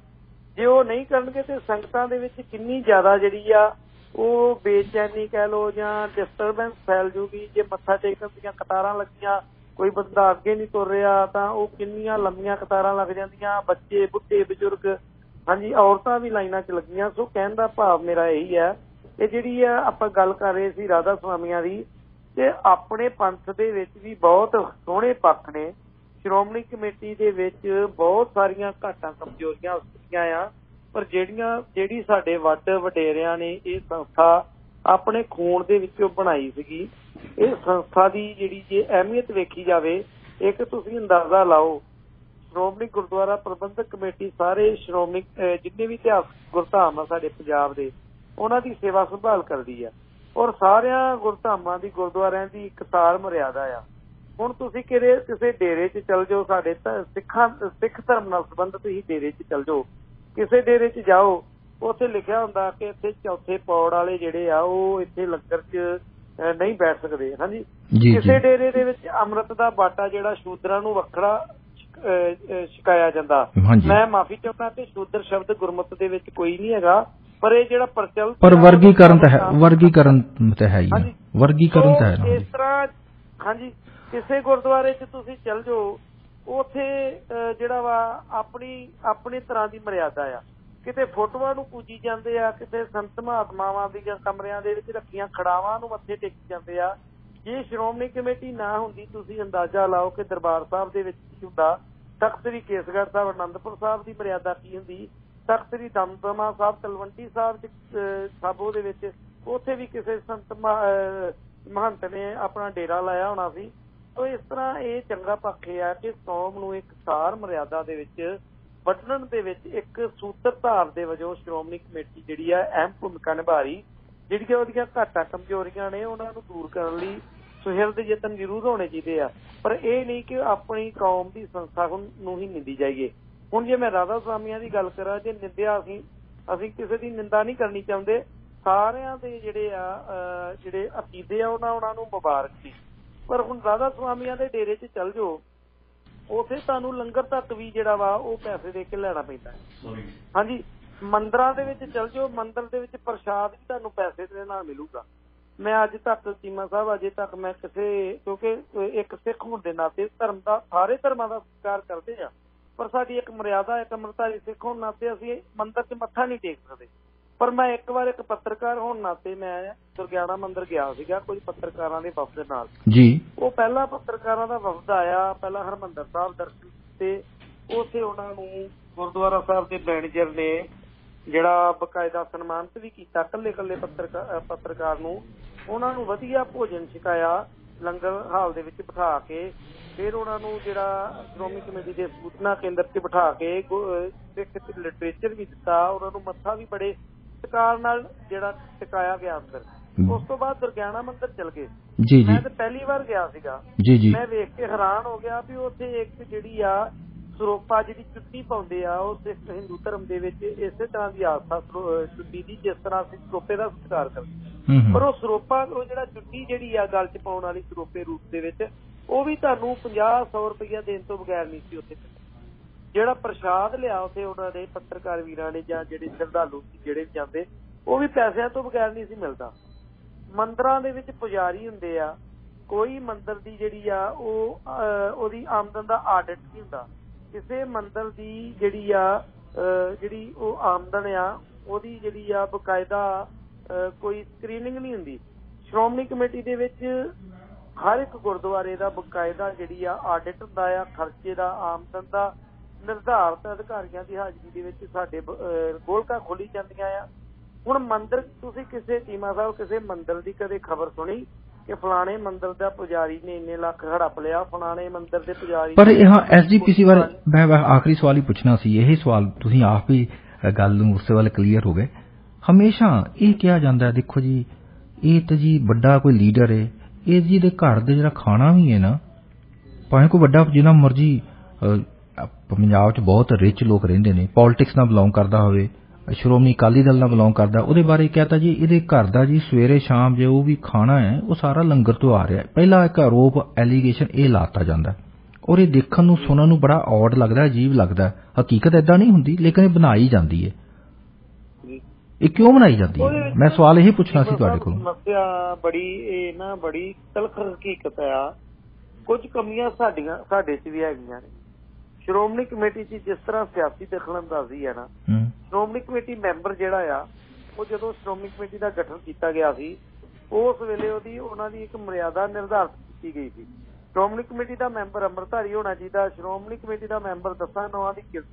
ਜੇ ਉਹ ਨਹੀਂ ਕਰਨਗੇ ਤੇ ਸੰਗਤਾਂ ਦੇ ਵਿੱਚ ਕਿੰਨੀ ਜ਼ਿਆਦਾ ਜਿਹੜੀ ਆ ਉਹ ਬੇਚੈਨੀ ਕਹਿ ਲਓ ਜਾਂ ਡਿਸਟਰਬੈਂਸ ਫੈਲ ਜੂਗੀ। ਜੇ ਮੱਥਾ ਟੇਕਣ ਦੀਆਂ ਕਤਾਰਾਂ ਲੱਗੀਆਂ, ਕੋਈ ਬੰਦਾ ਅੱਗੇ ਨਹੀਂ ਤੁਰ ਰਿਹਾ ਤਾਂ ਉਹ ਕਿੰਨੀਆਂ ਲੰਮੀਆਂ ਕਤਾਰਾਂ ਲੱਗ ਜਾਂਦੀਆਂ, ਬੱਚੇ, ਬੁੱਢੇ, ਬਜ਼ੁਰਗ, ਹਾਂਜੀ ਔਰਤਾਂ ਵੀ ਲਾਈਨਾਂ 'ਚ ਲੱਗੀਆਂ। ਸੋ ਕਹਿਣ ਦਾ ਭਾਵ ਮੇਰਾ ਇਹੀ ਹੈ ਕਿ ਜਿਹੜੀ ਆ ਆਪਾਂ ਗੱਲ ਕਰ ਰਹੇ ਸੀ ਰਾਧਾ ਸਵਾਮੀਆਂ ਦੀ, ਤੇ ਆਪਣੇ ਪੰਥ ਦੇ ਵਿੱਚ ਵੀ ਬਹੁਤ ਸੋਹਣੇ ਪੱਖ ਨੇ, ਸ਼੍ਰੋਮਣੀ ਕਮੇਟੀ ਦੇ ਵਿੱਚ ਬਹੁਤ ਸਾਰੀਆਂ ਘਾਟਾਂ ਕਮਜ਼ੋਰੀਆਂ ਹੁੰਦੀਆਂ ਆ, ਪਰ ਜਿਹੜੀ ਸਾਡੇ ਵੱਡ ਵਡੇਰਿਆਂ ਨੇ ਇਹ ਸੰਸਥਾ ਆਪਣੇ ਖੂਨ ਦੇ ਵਿੱਚੋਂ ਬਣਾਈ ਸੀਗੀ, ਇਹ ਸੰਸਥਾ ਦੀ ਜਿਹੜੀ ਜੇ ਅਹਿਮੀਅਤ ਵੇਖੀ ਜਾਵੇ, ਇੱਕ ਤੁਸੀਂ ਅੰਦਾਜ਼ਾ ਲਾਓ, ਸ਼੍ਰੋਮਣੀ ਗੁਰਦੁਆਰਾ ਪ੍ਰਬੰਧਕ ਕਮੇਟੀ ਸਾਰੇ ਸ਼੍ਰੋਮਣੀ ਜਿੰਨੇ ਵੀ ਇਤਿਹਾਸਕ ਗੁਰਧਾਮ ਆ ਸਾਡੇ ਪੰਜਾਬ ਦੇ, ਉਹਨਾਂ ਦੀ ਸੇਵਾ ਸੰਭਾਲ ਕਰਦੀ ਆ, ਔਰ ਸਾਰਿਆਂ ਗੁਰਧਾਮਾਂ ਦੀ ਗੁਰਦੁਆਰਿਆਂ ਦੀ ਇੱਕ ਤਾਰ ਮਰਿਆਦਾ ਆ। ਹੁਣ ਤੁਸੀਂ ਕਿਸੇ ਡੇਰੇ 'ਚ ਚੱਲ ਜਾਓ, ਸਾਡੇ ਸਿੱਖ ਧਰਮ ਨਾਲ ਸੰਬੰਧਿਤ ਤੁਸੀਂ ਡੇਰੇ 'ਚ ਚੱਲ ਜਾਓ, ਕਿਸੇ ਡੇਰੇ 'ਚ ਜਾਓ, ਉੱਥੇ ਲਿਖਿਆ ਹੁੰਦਾ ਕਿ ਇੱਥੇ ਚੌਥੇ ਪੌੜ ਵਾਲੇ ਜਿਹੜੇ ਆ ਉਹ ਇੱਥੇ ਲੰਗਰ 'ਚ ਨਹੀਂ ਬੈਠ ਸਕਦੇ। ਹਾਂਜੀ, ਕਿਸੇ ਡੇਰੇ ਦੇ ਵਿੱਚ ਅੰਮ੍ਰਿਤ ਦਾ ਬਾਟਾ ਜਿਹੜਾ ਸ਼ੂਦਰਾਂ ਨੂੰ ਵੱਖਰਾ ਛਕਾਇਆ ਜਾਂਦਾ। ਮੈਂ ਮਾਫੀ ਚਾਹੁੰਦਾ ਕਿ ਸ਼ੂਦਰ ਸ਼ਬਦ ਗੁਰਮਤਿ ਦੇ ਵਿੱਚ ਕੋਈ ਨਹੀਂ ਹੈਗਾ, ਪਰ ਇਹ ਜਿਹੜਾ ਪ੍ਰਚਲਿਤ ਪਰ ਵਰਗੀਕਰਨ ਤਾਂ ਹੈ ਹੀ, ਵਰਗੀਕਰਨ ਤਾਂ ਹੈ ਇਸ ਤਰ੍ਹਾਂ। ਹਾਂਜੀ, ਕਿਸੇ ਗੁਰਦੁਆਰੇ 'ਚ ਤੁਸੀਂ ਚੱਲ ਜਾਓ, ਉੱਥੇ ਜਿਹੜਾ ਵਾ ਆਪਣੀ ਤਰ੍ਹਾਂ ਦੀ ਮਰਿਆਦਾ ਆ। ਕਿਤੇ ਫੋਟੋਆਂ ਨੂੰ ਪੂਜੀ ਜਾਂਦੇ ਆ, ਕਿਤੇ ਸੰਤ ਮਹਾਤਮਾਵਾਂ ਦੀਆਂ ਕਮਰਿਆਂ ਦੇ ਵਿੱਚ ਰੱਖੀਆਂ ਖੜਾਵਾਂ ਨੂੰ ਮੱਥੇ ਟੇਕੀ ਜਾਂਦੇ ਆ। ਜੇ ਸ਼੍ਰੋਮਣੀ ਕਮੇਟੀ ਨਾ ਹੁੰਦੀ, ਤੁਸੀਂ ਅੰਦਾਜ਼ਾ ਲਾਓ ਕਿ ਦਰਬਾਰ ਸਾਹਿਬ ਦੇ ਵਿੱਚ ਕੀ ਹੁੰਦਾ, ਤਖ਼ਤ ਸ੍ਰੀ ਕੇਸਗੜ੍ਹ ਸਾਹਿਬ ਅਨੰਦਪੁਰ ਸਾਹਿਬ ਦੀ ਮਰਿਆਦਾ ਕੀ ਹੁੰਦੀ, ਤਖ਼ਤ ਸ੍ਰੀ ਦਮਦਮਾ ਸਾਹਿਬ ਤਲਵੰਡੀ ਸਾਹਿਬ ਸਾਬੋ ਦੇ ਵਿੱਚ ਉੱਥੇ ਵੀ ਕਿਸੇ ਸੰਤ ਮਹੰਤ ਨੇ ਆਪਣਾ ਡੇਰਾ ਲਾਇਆ ਹੋਣਾ ਸੀ। ਤੋ ਇਸ ਤਰ੍ਹਾਂ ਇਹ ਚੰਗਾ ਪੱਖ ਆ ਕਿ ਕੌਮ ਨੂੰ ਇੱਕ ਸਾਰ ਮਰਿਆਦਾ ਦੇ ਵਿੱਚ ਵੱਢਣ ਦੇ ਵਿੱਚ ਇੱਕ ਸੂਤਰਧਾਰ ਦੇ ਵਜੋਂ ਸ਼੍ਰੋਮਣੀ ਕਮੇਟੀ ਜਿਹੜੀ ਆ ਅਹਿਮ ਭੂਮਿਕਾ ਨਿਭਾ ਰਹੀ। ਜਿਹੜੀਆਂ ਉਹਦੀਆਂ ਘਾਟਾਂ ਕਮਜ਼ੋਰੀਆਂ ਨੇ ਉਹਨਾਂ ਨੂੰ ਦੂਰ ਕਰਨ ਲਈ ਸੁਹਿਰਦ ਯਤਨ ਜ਼ਰੂਰ ਹੋਣੇ ਚਾਹੀਦੇ ਆ, ਪਰ ਇਹ ਨਹੀਂ ਕਿ ਆਪਣੀ ਕੌਮ ਦੀ ਸੰਸਥਾ ਨੂੰ ਹੀ ਨਿੰਦੀ ਜਾਈਏ। ਹੁਣ ਜੇ ਮੈਂ ਰਾਧਾ ਸਵਾਮੀਆਂ ਦੀ ਗੱਲ ਕਰਾਂ, ਜੇ ਨਿੰਦਿਆ ਅਸੀਂ ਕਿਸੇ ਦੀ ਨਿੰਦਾ ਨਹੀਂ ਕਰਨੀ ਚਾਹੁੰਦੇ, ਸਾਰਿਆਂ ਦੇ ਜਿਹੜੇ ਅਕੀਦੇ ਆ ਉਹਨਾਂ ਨੂੰ ਮੁਬਾਰਕ ਸੀ। ਪਰ ਹੁਣ ਰਾਧਾ ਸਵਾਮੀਆਂ ਦੇ ਡੇਰੇ 'ਚ ਚੱਲ ਜਾਓ, ਉੱਥੇ ਤੁਹਾਨੂੰ ਲੰਗਰ ਤੱਕ ਵੀ ਜਿਹੜਾ ਵਾ ਉਹ ਪੈਸੇ ਦੇ ਕੇ ਲੈਣਾ ਪੈਂਦਾ ਹੈ। ਹਾਂਜੀ, ਮੰਦਰਾਂ ਦੇ ਵਿੱਚ ਚੱਲ ਜਾਓ, ਮੰਦਿਰ ਦੇ ਵਿੱਚ ਪ੍ਰਸ਼ਾਦ ਵੀ ਤੁਹਾਨੂੰ ਪੈਸੇ ਦੇ ਨਾਲ ਮਿਲੂਗਾ। ਮੈਂ ਅੱਜ ਤੱਕ ਚੀਮਾ ਸਾਹਿਬ ਮੈਂ ਕਿਉਂਕਿ ਇੱਕ ਸਿੱਖ ਹੋਣ ਦੇ ਨਾਤੇ ਸਾਰੇ ਧਰਮਾਂ ਦਾ ਸਤਿਕਾਰ ਕਰਦੇ ਆ, ਪਰ ਸਾਡੀ ਇੱਕ ਮਰਿਆਦਾ, ਇੱਕ ਅੰਮ੍ਰਿਤਧਾਰੀ ਸਿੱਖ ਹੋਣ ਨਾਤੇ ਅਸੀਂ ਮੰਦਿਰ 'ਚ ਮੱਥਾ ਨਹੀਂ ਟੇਕ ਸਕਦੇ। ਪਰ ਮੈਂ ਇੱਕ ਵਾਰ ਇੱਕ ਪੱਤਰਕਾਰ ਹੋਣ ਨਾਤੇ ਮੈਂ ਦੁਰਗਿਆਣਾ ਮੰਦਿਰ ਗਿਆ ਸੀਗਾ ਕੁਝ ਪੱਤਰਕਾਰਾਂ ਦੇ ਵਫਦ ਨਾਲ ਜੀ। ਉਹ ਪਹਿਲਾ ਪੱਤਰਕਾਰਾਂ ਦਾ ਵਫਦ ਆਇਆ, ਪਹਿਲਾਂ ਹਰਿਮੰਦਰ ਸਾਹਿਬ ਦਰਸ਼ਨ ਤੇ ਉੱਥੇ ਉਹਨਾਂ ਨੂੰ ਗੁਰਦੁਆਰਾ ਸਾਹਿਬ ਦੇ ਮੈਨੇਜਰ ਨੇ ਜਿਹੜਾ ਬਕਾਇਦਾ ਸਨਮਾਨਿਤ ਵੀ ਕੀਤਾ, ਇਕੱਲੇ ਪੱਤਰਕਾਰ ਨੂੰ ਉਹਨਾਂ ਨੂੰ ਵਧੀਆ ਭੋਜਨ ਛਕਾਇਆ ਲੰਗਰ ਹਾਲ ਦੇ ਵਿੱਚ ਬਿਠਾ ਕੇ। ਫਿਰ ਉਹਨਾਂ ਨੂੰ ਜਿਹੜਾ ਸ਼੍ਰੋਮਣੀ ਕਮੇਟੀ ਦੇ ਸੂਚਨਾ ਕੇਂਦਰ 'ਚ ਬਿਠਾ ਕੇ ਸਿੱਖ ਲਿਟਰੇਚਰ ਵੀ ਦਿੱਤਾ, ਉਹਨਾਂ ਨੂੰ ਮੱਥਾ ਵੀ ਬੜੇ ਸਤਿਕਾਰ ਨਾਲ ਜਿਹੜਾ ਟਿਕਾਇਆ ਗਿਆ ਅੰਦਰ। ਉਸ ਤੋਂ ਬਾਅਦ ਦੁਰਗਿਆਣਾ ਮੰਦਿਰ ਚਲ ਗਏ। ਮੈਂ ਤਾਂ ਪਹਿਲੀ ਵਾਰ ਗਿਆ ਸੀਗਾ, ਮੈਂ ਵੇਖ ਕੇ ਹੈਰਾਨ ਹੋ ਗਿਆ ਵੀ ਉੱਥੇ ਇੱਕ ਜਿਹੜੀ ਆ ਸਰੋਪਾ ਜਿਹੜੀ ਚੁੱਟੀ ਪਾਉਂਦੇ ਆ, ਉਹ ਸਿੱਖ ਹਿੰਦੂ ਧਰਮ ਦੇ ਵਿੱਚ ਇਸੇ ਤਰ੍ਹਾਂ ਦੀ ਆਸਥਾ ਚੁੱਟੀ ਦੀ, ਜਿਸ ਤਰ੍ਹਾਂ ਅਸੀਂ ਸਰੋਪੇ ਦਾ ਸਤਿਕਾਰ ਕਰਦੇ। ਪਰ ਉਹ ਸਰੋਪਾ, ਉਹ ਜਿਹੜਾ ਚੁੱਟੀ ਜਿਹੜੀ ਆ ਗਲ 'ਚ ਪਾਉਣ ਵਾਲੀ ਸਰੋਪੇ ਰੂਪ ਦੇ ਵਿੱਚ, ਉਹ ਵੀ ਤੁਹਾਨੂੰ 50-100 ਰੁਪਇਆ ਦੇਣ ਤੋਂ ਬਗੈਰ ਨਹੀਂ ਸੀ ਉੱਥੇ। ਜਿਹੜਾ ਪ੍ਰਸ਼ਾਦ ਲਿਆ ਉੱਥੇ ਉਹਨਾਂ ਦੇ ਪੱਤਰਕਾਰ ਵੀਰਾਂ ਨੇ ਜਾਂ ਜਿਹੜੇ ਸ਼ਰਧਾਲੂ ਜਿਹੜੇ ਜਾਂਦੇ, ਉਹ ਵੀ ਪੈਸਿਆਂ ਤੋਂ ਬਗੈਰ ਨਹੀਂ ਸੀ ਮਿਲਦਾ। ਮੰਦਿਰਾਂ ਦੇ ਵਿੱਚ ਪੁਜਾਰੀ ਹੁੰਦੇ ਆ, ਕੋਈ ਮੰਦਿਰ ਦੀ ਜਿਹੜੀ ਆ ਉਹਦੀ ਆਮਦਨ ਦਾ ਆਡਿਟ ਨਹੀਂ ਹੁੰਦਾ। ਕਿਸੇ ਮੰਦਿਰ ਦੀ ਜਿਹੜੀ ਉਹ ਆਮਦਨ ਆ, ਉਹਦੀ ਜਿਹੜੀ ਆ ਬਕਾਇਦਾ ਕੋਈ ਸਕਰੀਨਿੰਗ ਨਹੀਂ ਹੁੰਦੀ। ਸ਼੍ਰੋਮਣੀ ਕਮੇਟੀ ਦੇ ਵਿੱਚ ਹਰ ਇੱਕ ਗੁਰਦੁਆਰੇ ਦਾ ਬਕਾਇਦਾ ਜਿਹੜੀ ਆ ਆਡਿਟ ਹੁੰਦਾ ਆ, ਖਰਚੇ ਦਾ, ਆਮਦਨ ਦਾ ਨਿਰਧਾਰਤ ਅਧਿਕਾਰੀਆਂ ਦੀ ਹਾਜ਼ਰੀ ਦੇ ਵਿੱਚ ਸਾਡੇ ਗੋਲਕਾਂ ਖੋਲੀ ਜਾਂਦੀਆਂ ਆ। ਹੁਣ ਮੰਦਿਰ, ਤੁਸੀਂ ਕਿਸੇ ਚੀਮਾ ਸਾਹਿਬ ਕਿਸੇ ਮੰਦਿਰ ਦੀ ਕਦੇ ਖਬਰ ਸੁਣੀ ਕਿ ਫਲਾਣੇ ਮੰਦਿਰ ਦਾ ਪੁਜਾਰੀ ਨੇ ਇੰਨੇ ਲੱਖ ਹੜਪ ਲਿਆ, ਫਲਾਣੇ ਮੰਦਿਰ ਦੇ ਪੁਜਾਰੀ? ਪਰ ਇਹ ਐਸਜੀਪੀਸੀ ਬਾਰੇ ਮੈਂ ਆਖਰੀ ਸਵਾਲ ਹੀ ਪੁੱਛਣਾ ਸੀ। ਇਹ ਸਵਾਲ ਤੁਸੀਂ ਆਪ ਹੀ ਗੱਲ ਨੂੰ ਉਸੇ ਵੱਲ ਕਲੀਅਰ ਹੋ ਗਏ। ਹਮੇਸ਼ਾ ਇਹ ਕਿਹਾ ਜਾਂਦਾ, ਦੇਖੋ ਜੀ, ਇਹ ਤਾਂ ਜੀ ਵੱਡਾ ਕੋਈ ਲੀਡਰ ਹੈ, ਇਹ ਜੀ ਦੇ ਘਰ ਦੇ ਜਿਹੜਾ ਖਾਣਾ ਵੀ ਹੈ ਨਾ, ਭਾਵੇਂ ਕੋਈ ਵੱਡਾ ਜਿੰਨਾ ਮਰਜੀ ਪੰਜਾਬ 'ਚ ਬਹੁਤ ਰਿਚ ਲੋਕ ਰਹਿੰਦੇ ਨੇ, ਪੋਲੀਟਿਕਸ ਨਾਲ ਬਿਲੋਂਗ ਕਰਦਾ ਹੋਵੇ, ਸ਼੍ਰੋਮਣੀ ਅਕਾਲੀ ਦਲ ਨਾਲ ਬਿਲੋਂਗ ਕਰਦਾ, ਉਹਦੇ ਬਾਰੇ ਕਹਿਤਾ ਜੀ ਇਹਦੇ ਘਰ ਦਾ ਜੀ ਸਵੇਰੇ ਸ਼ਾਮ ਜੋ ਵੀ ਖਾਣਾ ਹੈ ਉਹ ਸਾਰਾ ਲੰਗਰ ਤੋਂ ਆ ਰਿਹਾ। ਪਹਿਲਾ ਇੱਕ ਆਰੋਪ, ਐਲੀਗੇਸ਼ਨ ਇਹ ਲਾਤਾ ਜਾਂਦਾ, ਔਰ ਇਹ ਦੇਖਣ ਨੂੰ ਸੁਣਨ ਨੂੰ ਬੜਾ ਔਡ ਲੱਗਦਾ, ਅਜੀਬ ਲੱਗਦਾ। ਹਕੀਕਤ ਏਦਾਂ ਨਹੀਂ ਹੁੰਦੀ, ਲੇਕਿਨ ਇਹ ਬਣਾਈ ਜਾਂਦੀ ਹੈ। ਇਹ ਕਿਉਂ ਬਣਾਈ ਜਾਂਦੀ ਹੈ? ਮੈਂ ਸਵਾਲ ਇਹ ਪੁੱਛਣਾ ਸੀ ਤੁਹਾਡੇ ਕੋਲ। ਸਮੱਸਿਆ ਬੜੀ ਤਲਖ ਹਕੀਕਤ ਆ। ਕੁਝ ਕਮੀਆਂ ਸਾਡੇ 'ਚ ਵੀ ਹੈਗੀਆਂ ਨੇ। ਸ਼੍ਰੋਮਣੀ ਕਮੇਟੀ 'ਚ ਜਿਸ ਤਰ੍ਹਾਂ ਸਿਆਸੀ ਦਖਲਅੰਦਾਜ਼ੀ ਹੈ ਨਾ, ਸ਼੍ਰੋਮਣੀ ਕਮੇਟੀ ਮੈਂਬਰ ਜਿਹੜਾ ਆ, ਉਹ ਜਦੋਂ ਸ਼੍ਰੋਮਣੀ ਕਮੇਟੀ ਦਾ ਗਠਨ ਕੀਤਾ ਗਿਆ ਸੀ, ਉਸ ਵੇਲੇ ਉਹਨਾਂ ਦੀ ਇੱਕ ਮਰਿਆਦਾ ਨਿਰਧਾਰਿਤ ਕੀਤੀ ਗਈ ਸੀ ਸ਼੍ਰੋਮਣੀ ਕਮੇਟੀ ਦਾ ਮੈਂਬਰ ਅੰਮ੍ਰਿਤਧਾਰੀ ਹੋਣਾ ਚਾਹੀਦਾ। ਸ਼੍ਰੋਮਣੀ ਕਮੇਟੀ ਦਾ ਮੈਂਬਰ 10 ਨੌਆਂ ਦੀ ਕਿਰਤ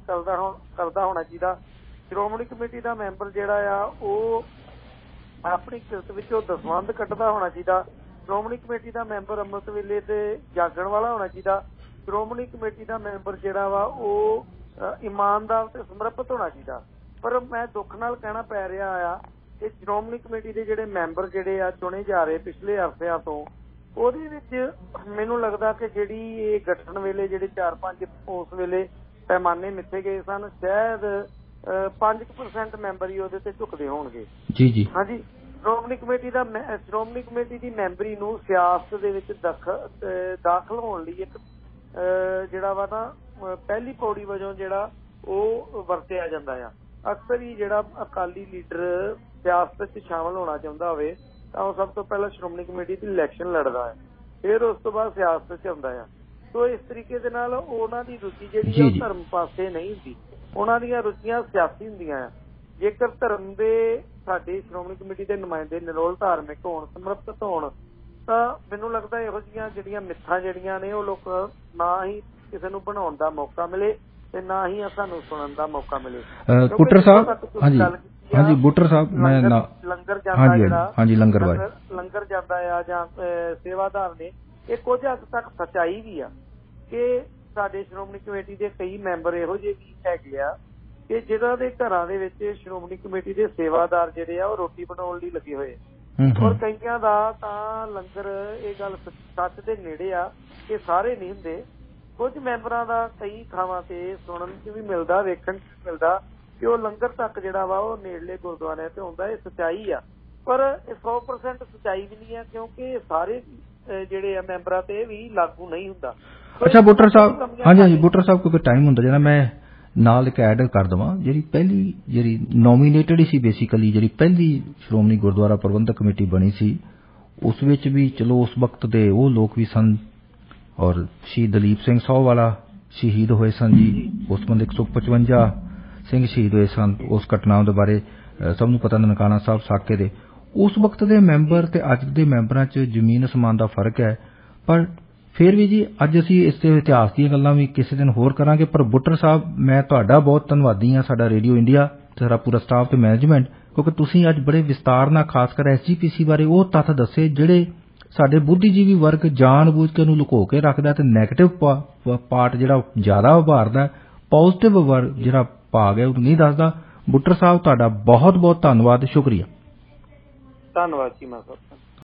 ਕਰਦਾ ਹੋਣਾ ਚਾਹੀਦਾ। ਸ਼੍ਰੋਮਣੀ ਕਮੇਟੀ ਦਾ ਮੈਂਬਰ ਜਿਹੜਾ ਆ ਉਹ ਆਪਣੀ ਕਿਰਤ ਵਿੱਚੋਂ ਦਸਵੰਧ ਕੱਢਦਾ ਹੋਣਾ ਚਾਹੀਦਾ। ਸ਼੍ਰੋਮਣੀ ਕਮੇਟੀ ਦਾ ਮੈਂਬਰ ਅੰਮ੍ਰਿਤ ਵੇਲੇ ਤੇ ਜਾਗਣ ਵਾਲਾ ਹੋਣਾ ਚਾਹੀਦਾ। ਸ਼੍ਰੋਮਣੀ ਕਮੇਟੀ ਦਾ ਮੈਂਬਰ ਜਿਹੜਾ ਵਾ ਉਹ ਇਮਾਨਦਾਰ ਤੇ ਸਮਰਪਿਤ ਹੋਣਾ ਚਾਹੀਦਾ। ਪਰ ਮੈਂ ਦੁੱਖ ਨਾਲ ਕਹਿਣਾ ਪੈ ਰਿਹਾ ਆ ਕਿ ਸ਼੍ਰੋਮਣੀ ਕਮੇਟੀ ਦੇ ਜਿਹੜੇ ਮੈਂਬਰ ਜਿਹੜੇ ਆ ਚੁਣੇ ਜਾ ਰਹੇ ਪਿਛਲੇ ਅਰਸਿਆਂ ਤੋਂ, ਉਹਦੇ ਵਿੱਚ ਮੈਨੂੰ ਲੱਗਦਾ ਕਿ ਜਿਹੜੀ ਇਹ ਗਠਨ ਵੇਲੇ ਜਿਹੜੇ 4-5 ਉਸ ਵੇਲੇ ਪੈਮਾਨੇ ਮਿੱਥੇ ਗਏ ਸਨ, ਸ਼ਾਇਦ 5% ਮੈਂਬਰ ਹੀ ਉਹਦੇ ਤੇ ਝੁਕਦੇ ਹੋਣਗੇ। ਜੀ ਜੀ ਹਾਂਜੀ, ਸ਼੍ਰੋਮਣੀ ਕਮੇਟੀ ਦੀ ਮੈਂਬਰੀ ਨੂੰ ਸਿਆਸਤ ਦੇ ਵਿੱਚ ਦਾਖਲ ਹੋਣ ਲਈ ਇੱਕ ਜਿਹੜਾ ਵਾ ਨਾ ਪਹਿਲੀ ਪੌੜੀ ਵਜੋਂ ਜਿਹੜਾ ਉਹ ਵਰਤਿਆ ਜਾਂਦਾ ਆ। ਅਕਸਰ ਹੀ ਜਿਹੜਾ ਅਕਾਲੀ ਲੀਡਰ ਸਿਆਸਤ 'ਚ ਸ਼ਾਮਲ ਹੋਣਾ ਚਾਹੁੰਦਾ ਹੋਵੇ ਤਾਂ ਉਹ ਸਭ ਤੋਂ ਪਹਿਲਾਂ ਸ਼੍ਰੋਮਣੀ ਕਮੇਟੀ ਦੀ ਇਲੈਕਸ਼ਨ ਲੜਦਾ ਹੈ, ਫਿਰ ਉਸ ਤੋਂ ਬਾਅਦ ਸਿਆਸਤ 'ਚ ਆਉਂਦਾ ਆ। ਸੋ ਇਸ ਤਰੀਕੇ ਦੇ ਨਾਲ ਉਹਨਾਂ ਦੀ ਰੁਚੀ ਜਿਹੜੀ ਆ ਧਰਮ ਪਾਸੇ ਨਹੀਂ ਹੁੰਦੀ, ਉਹਨਾਂ ਦੀਆਂ ਰੁਚੀਆਂ ਸਿਆਸੀ ਹੁੰਦੀਆਂ ਆ। ਜੇਕਰ ਧਰਮ ਦੇ ਸਾਡੇ ਸ਼੍ਰੋਮਣੀ ਕਮੇਟੀ ਦੇ ਨੁਮਾਇੰਦੇ ਨਿਰੋਲ ਧਾਰਮਿਕ ਹੋਣ, ਸਮਰਪਿਤ ਹੋਣ, ਤਾਂ ਮੈਨੂੰ ਲੱਗਦਾ ਇਹੋ ਜਿਹੀਆਂ ਜਿਹੜੀਆਂ ਮਿੱਥਾਂ ਜਿਹੜੀਆਂ ਨੇ ਉਹ ਲੋਕ ਨਾ ਹੀ ਕਿਸੇ ਨੂੰ ਬਣਾਉਣ ਦਾ ਮੌਕਾ ਮਿਲੇ ਤੇ ਨਾ ਹੀ ਸਾਨੂੰ ਸੁਣਨ ਦਾ ਮੌਕਾ ਮਿਲੇ। ਬੁੱਟਰ ਸਾਹਿਬ, ਹਾਂਜੀ ਬੁੱਟਰ ਸਾਹਿਬ, ਮੈਂ ਲੰਗਰ ਜਾਂਦਾ ਜਿਹੜਾ ਲੰਗਰ ਜਾਂਦਾ ਆ ਜਾਂ ਸੇਵਾਦਾਰ ਨੇ, ਇਹ ਕੁਝ ਹੱਦ ਤੱਕ ਸੱਚਾਈ ਵੀ ਆ ਕਿ ਸਾਡੇ ਸ਼੍ਰੋਮਣੀ ਕਮੇਟੀ ਦੇ ਕਈ ਮੈਂਬਰ ਇਹੋ ਜਿਹੇ ਵੀ ਹੈਗੇ ਆ ਕਿ ਜਿਹਨਾਂ ਦੇ ਘਰਾਂ ਦੇ ਵਿੱਚ ਸ਼੍ਰੋਮਣੀ ਕਮੇਟੀ ਦੇ ਸੇਵਾਦਾਰ ਜਿਹੜੇ ਆ ਉਹ ਰੋਟੀ ਬਣਾਉਣ ਲਈ ਲੱਗੇ ਹੋਏ, ਔਰ ਕਈਆਂ ਦਾ ਤਾਂ ਲੰਗਰ, ਇਹ ਗੱਲ ਸੱਚ ਦੇ ਨੇੜੇ ਆ ਕਿ ਸਾਰੇ ਨਹੀਂ ਹੁੰਦੇ। ਕੁਝ ਮੈਂਬਰਾਂ ਦਾ ਕਈ ਥਾਵਾਂ ਤੇ ਸੁਣਨ 'ਚ ਵੀ ਮਿਲਦਾ, ਵੇਖਣ 'ਚ ਵੀ ਮਿਲਦਾ ਕਿ ਉਹ ਲੰਗਰ ਤੱਕ ਜਿਹੜਾ ਵਾ ਉਹ ਨੇੜਲੇ ਗੁਰਦੁਆਰਿਆਂ ਤੇ ਹੁੰਦਾ। ਇਹ ਸੱਚਾਈ ਆ, ਪਰ ਇਹ 100% ਸੱਚਾਈ ਵੀ ਨਹੀਂ ਆ ਕਿਉਂਕਿ ਸਾਰੇ ਜਿਹੜੇ ਆ ਮੈਂਬਰਾਂ ਤੇ ਵੀ ਲਾਗੂ ਨਹੀਂ ਹੁੰਦਾ। ਅੱਛਾ ਬੁੱਟਰ ਸਾਹਿਬ, ਹਾਂਜੀ ਬੁੱਟਰ ਸਾਹਿਬ, ਕਿਉਂਕਿ ਟਾਈਮ ਹੁੰਦਾ ਜਿਹੜਾ ਮੈਂ ਨਾਲ ਇੱਕ ਐਡ ਕਰ ਦੇਵਾਂ, ਜਿਹੜੀ ਨੋਮੀਨੇਟਡ ਸੀ ਬੇਸਿਕਲੀ, ਜਿਹੜੀ ਪਹਿਲੀ ਸ਼੍ਰੋਮਣੀ ਗੁਰਦੁਆਰਾ ਪ੍ਰਬੰਧਕ ਕਮੇਟੀ ਬਣੀ ਸੀ, ਉਸ ਵਿੱਚ ਵੀ ਚਲੋ ਉਸ ਵਕਤ ਦੇ ਉਹ ਲੋਕ ਵੀ ਸਨ, ਔਰ ਸ਼ਹੀਦ ਦਲੀਪ ਸਿੰਘ ਸੌਹਵਾਲਾ ਸ਼ਹੀਦ ਹੋਏ ਸਨ ਜੀ, ਉਸ ਬੰਦੇ 155 ਸਿੰਘ ਸ਼ਹੀਦ ਹੋਏ ਸਨ। ਉਸ ਘਟਨਾ ਦੇ ਬਾਰੇ ਸਭ ਨੂੰ ਪਤਾ, ਨਨਕਾਣਾ ਸਾਹਿਬ ਸਾਕੇ ਦੇ ਉਸ ਵਕਤ ਦੇ ਮੈਂਬਰ ਤੇ ਅੱਜ ਦੇ ਮੈਂਬਰਾਂ 'ਚ ਜ਼ਮੀਨ ਅਸਮਾਨ ਦਾ ਫਰਕ ਹੈ। ਪਰ ਫਿਰ ਵੀ ਜੀ ਅੱਜ ਅਸੀਂ ਇਸ ਦੇ ਇਤਿਹਾਸ ਦੀਆਂ ਗੱਲਾਂ ਵੀ ਕਿਸੇ ਦਿਨ ਹੋਰ ਕਰਾਂਗੇ। ਪਰ ਬੁੱਟਰ ਸਾਹਿਬ, ਮੈਂ ਤੁਹਾਡਾ ਬਹੁਤ ਧੰਨਵਾਦੀ ਹਾਂ, ਸਾਡਾ ਰੇਡੀਓ ਇੰਡੀਆ, ਸਾਡਾ ਪੂਰਾ ਸਟਾਫ ਤੇ ਮੈਨੇਜਮੈਂਟ, ਕਿਉਂਕਿ ਤੁਸੀਂ ਅੱਜ ਬੜੇ ਵਿਸਤਾਰ ਨਾਲ ਖਾਸ ਕਰ SGPC ਬਾਰੇ ਉਹ ਤੱਥ ਦੱਸੇ ਜਿਹੜੇ ਸਾਡੇ ਬੁੱਧੀਜੀਵੀ ਵਰਗ ਜਾਣ ਬੂਝ ਕੇ ਉਹਨੂੰ ਲੁਕੋ ਕੇ ਰੱਖਦਾ ਤੇ ਨੈਗੇਟਿਵ ਪਾਰਟ ਜਿਹੜਾ ਜ਼ਿਆਦਾ ਉਭਾਰਦਾ, ਪੋਜ਼ਿਟਿਵ ਵਰਗ ਜਿਹੜਾ ਭਾਗ ਹੈ ਉਹ ਨਹੀਂ ਦੱਸਦਾ। ਬੁੱਟਰ ਸਾਹਿਬ, ਤੁਹਾਡਾ ਬਹੁਤ ਬਹੁਤ ਧੰਨਵਾਦ, ਸ਼ੁਕਰੀਆ। ਧੰਨਵਾਦ ਜੀ। ਮੈਂ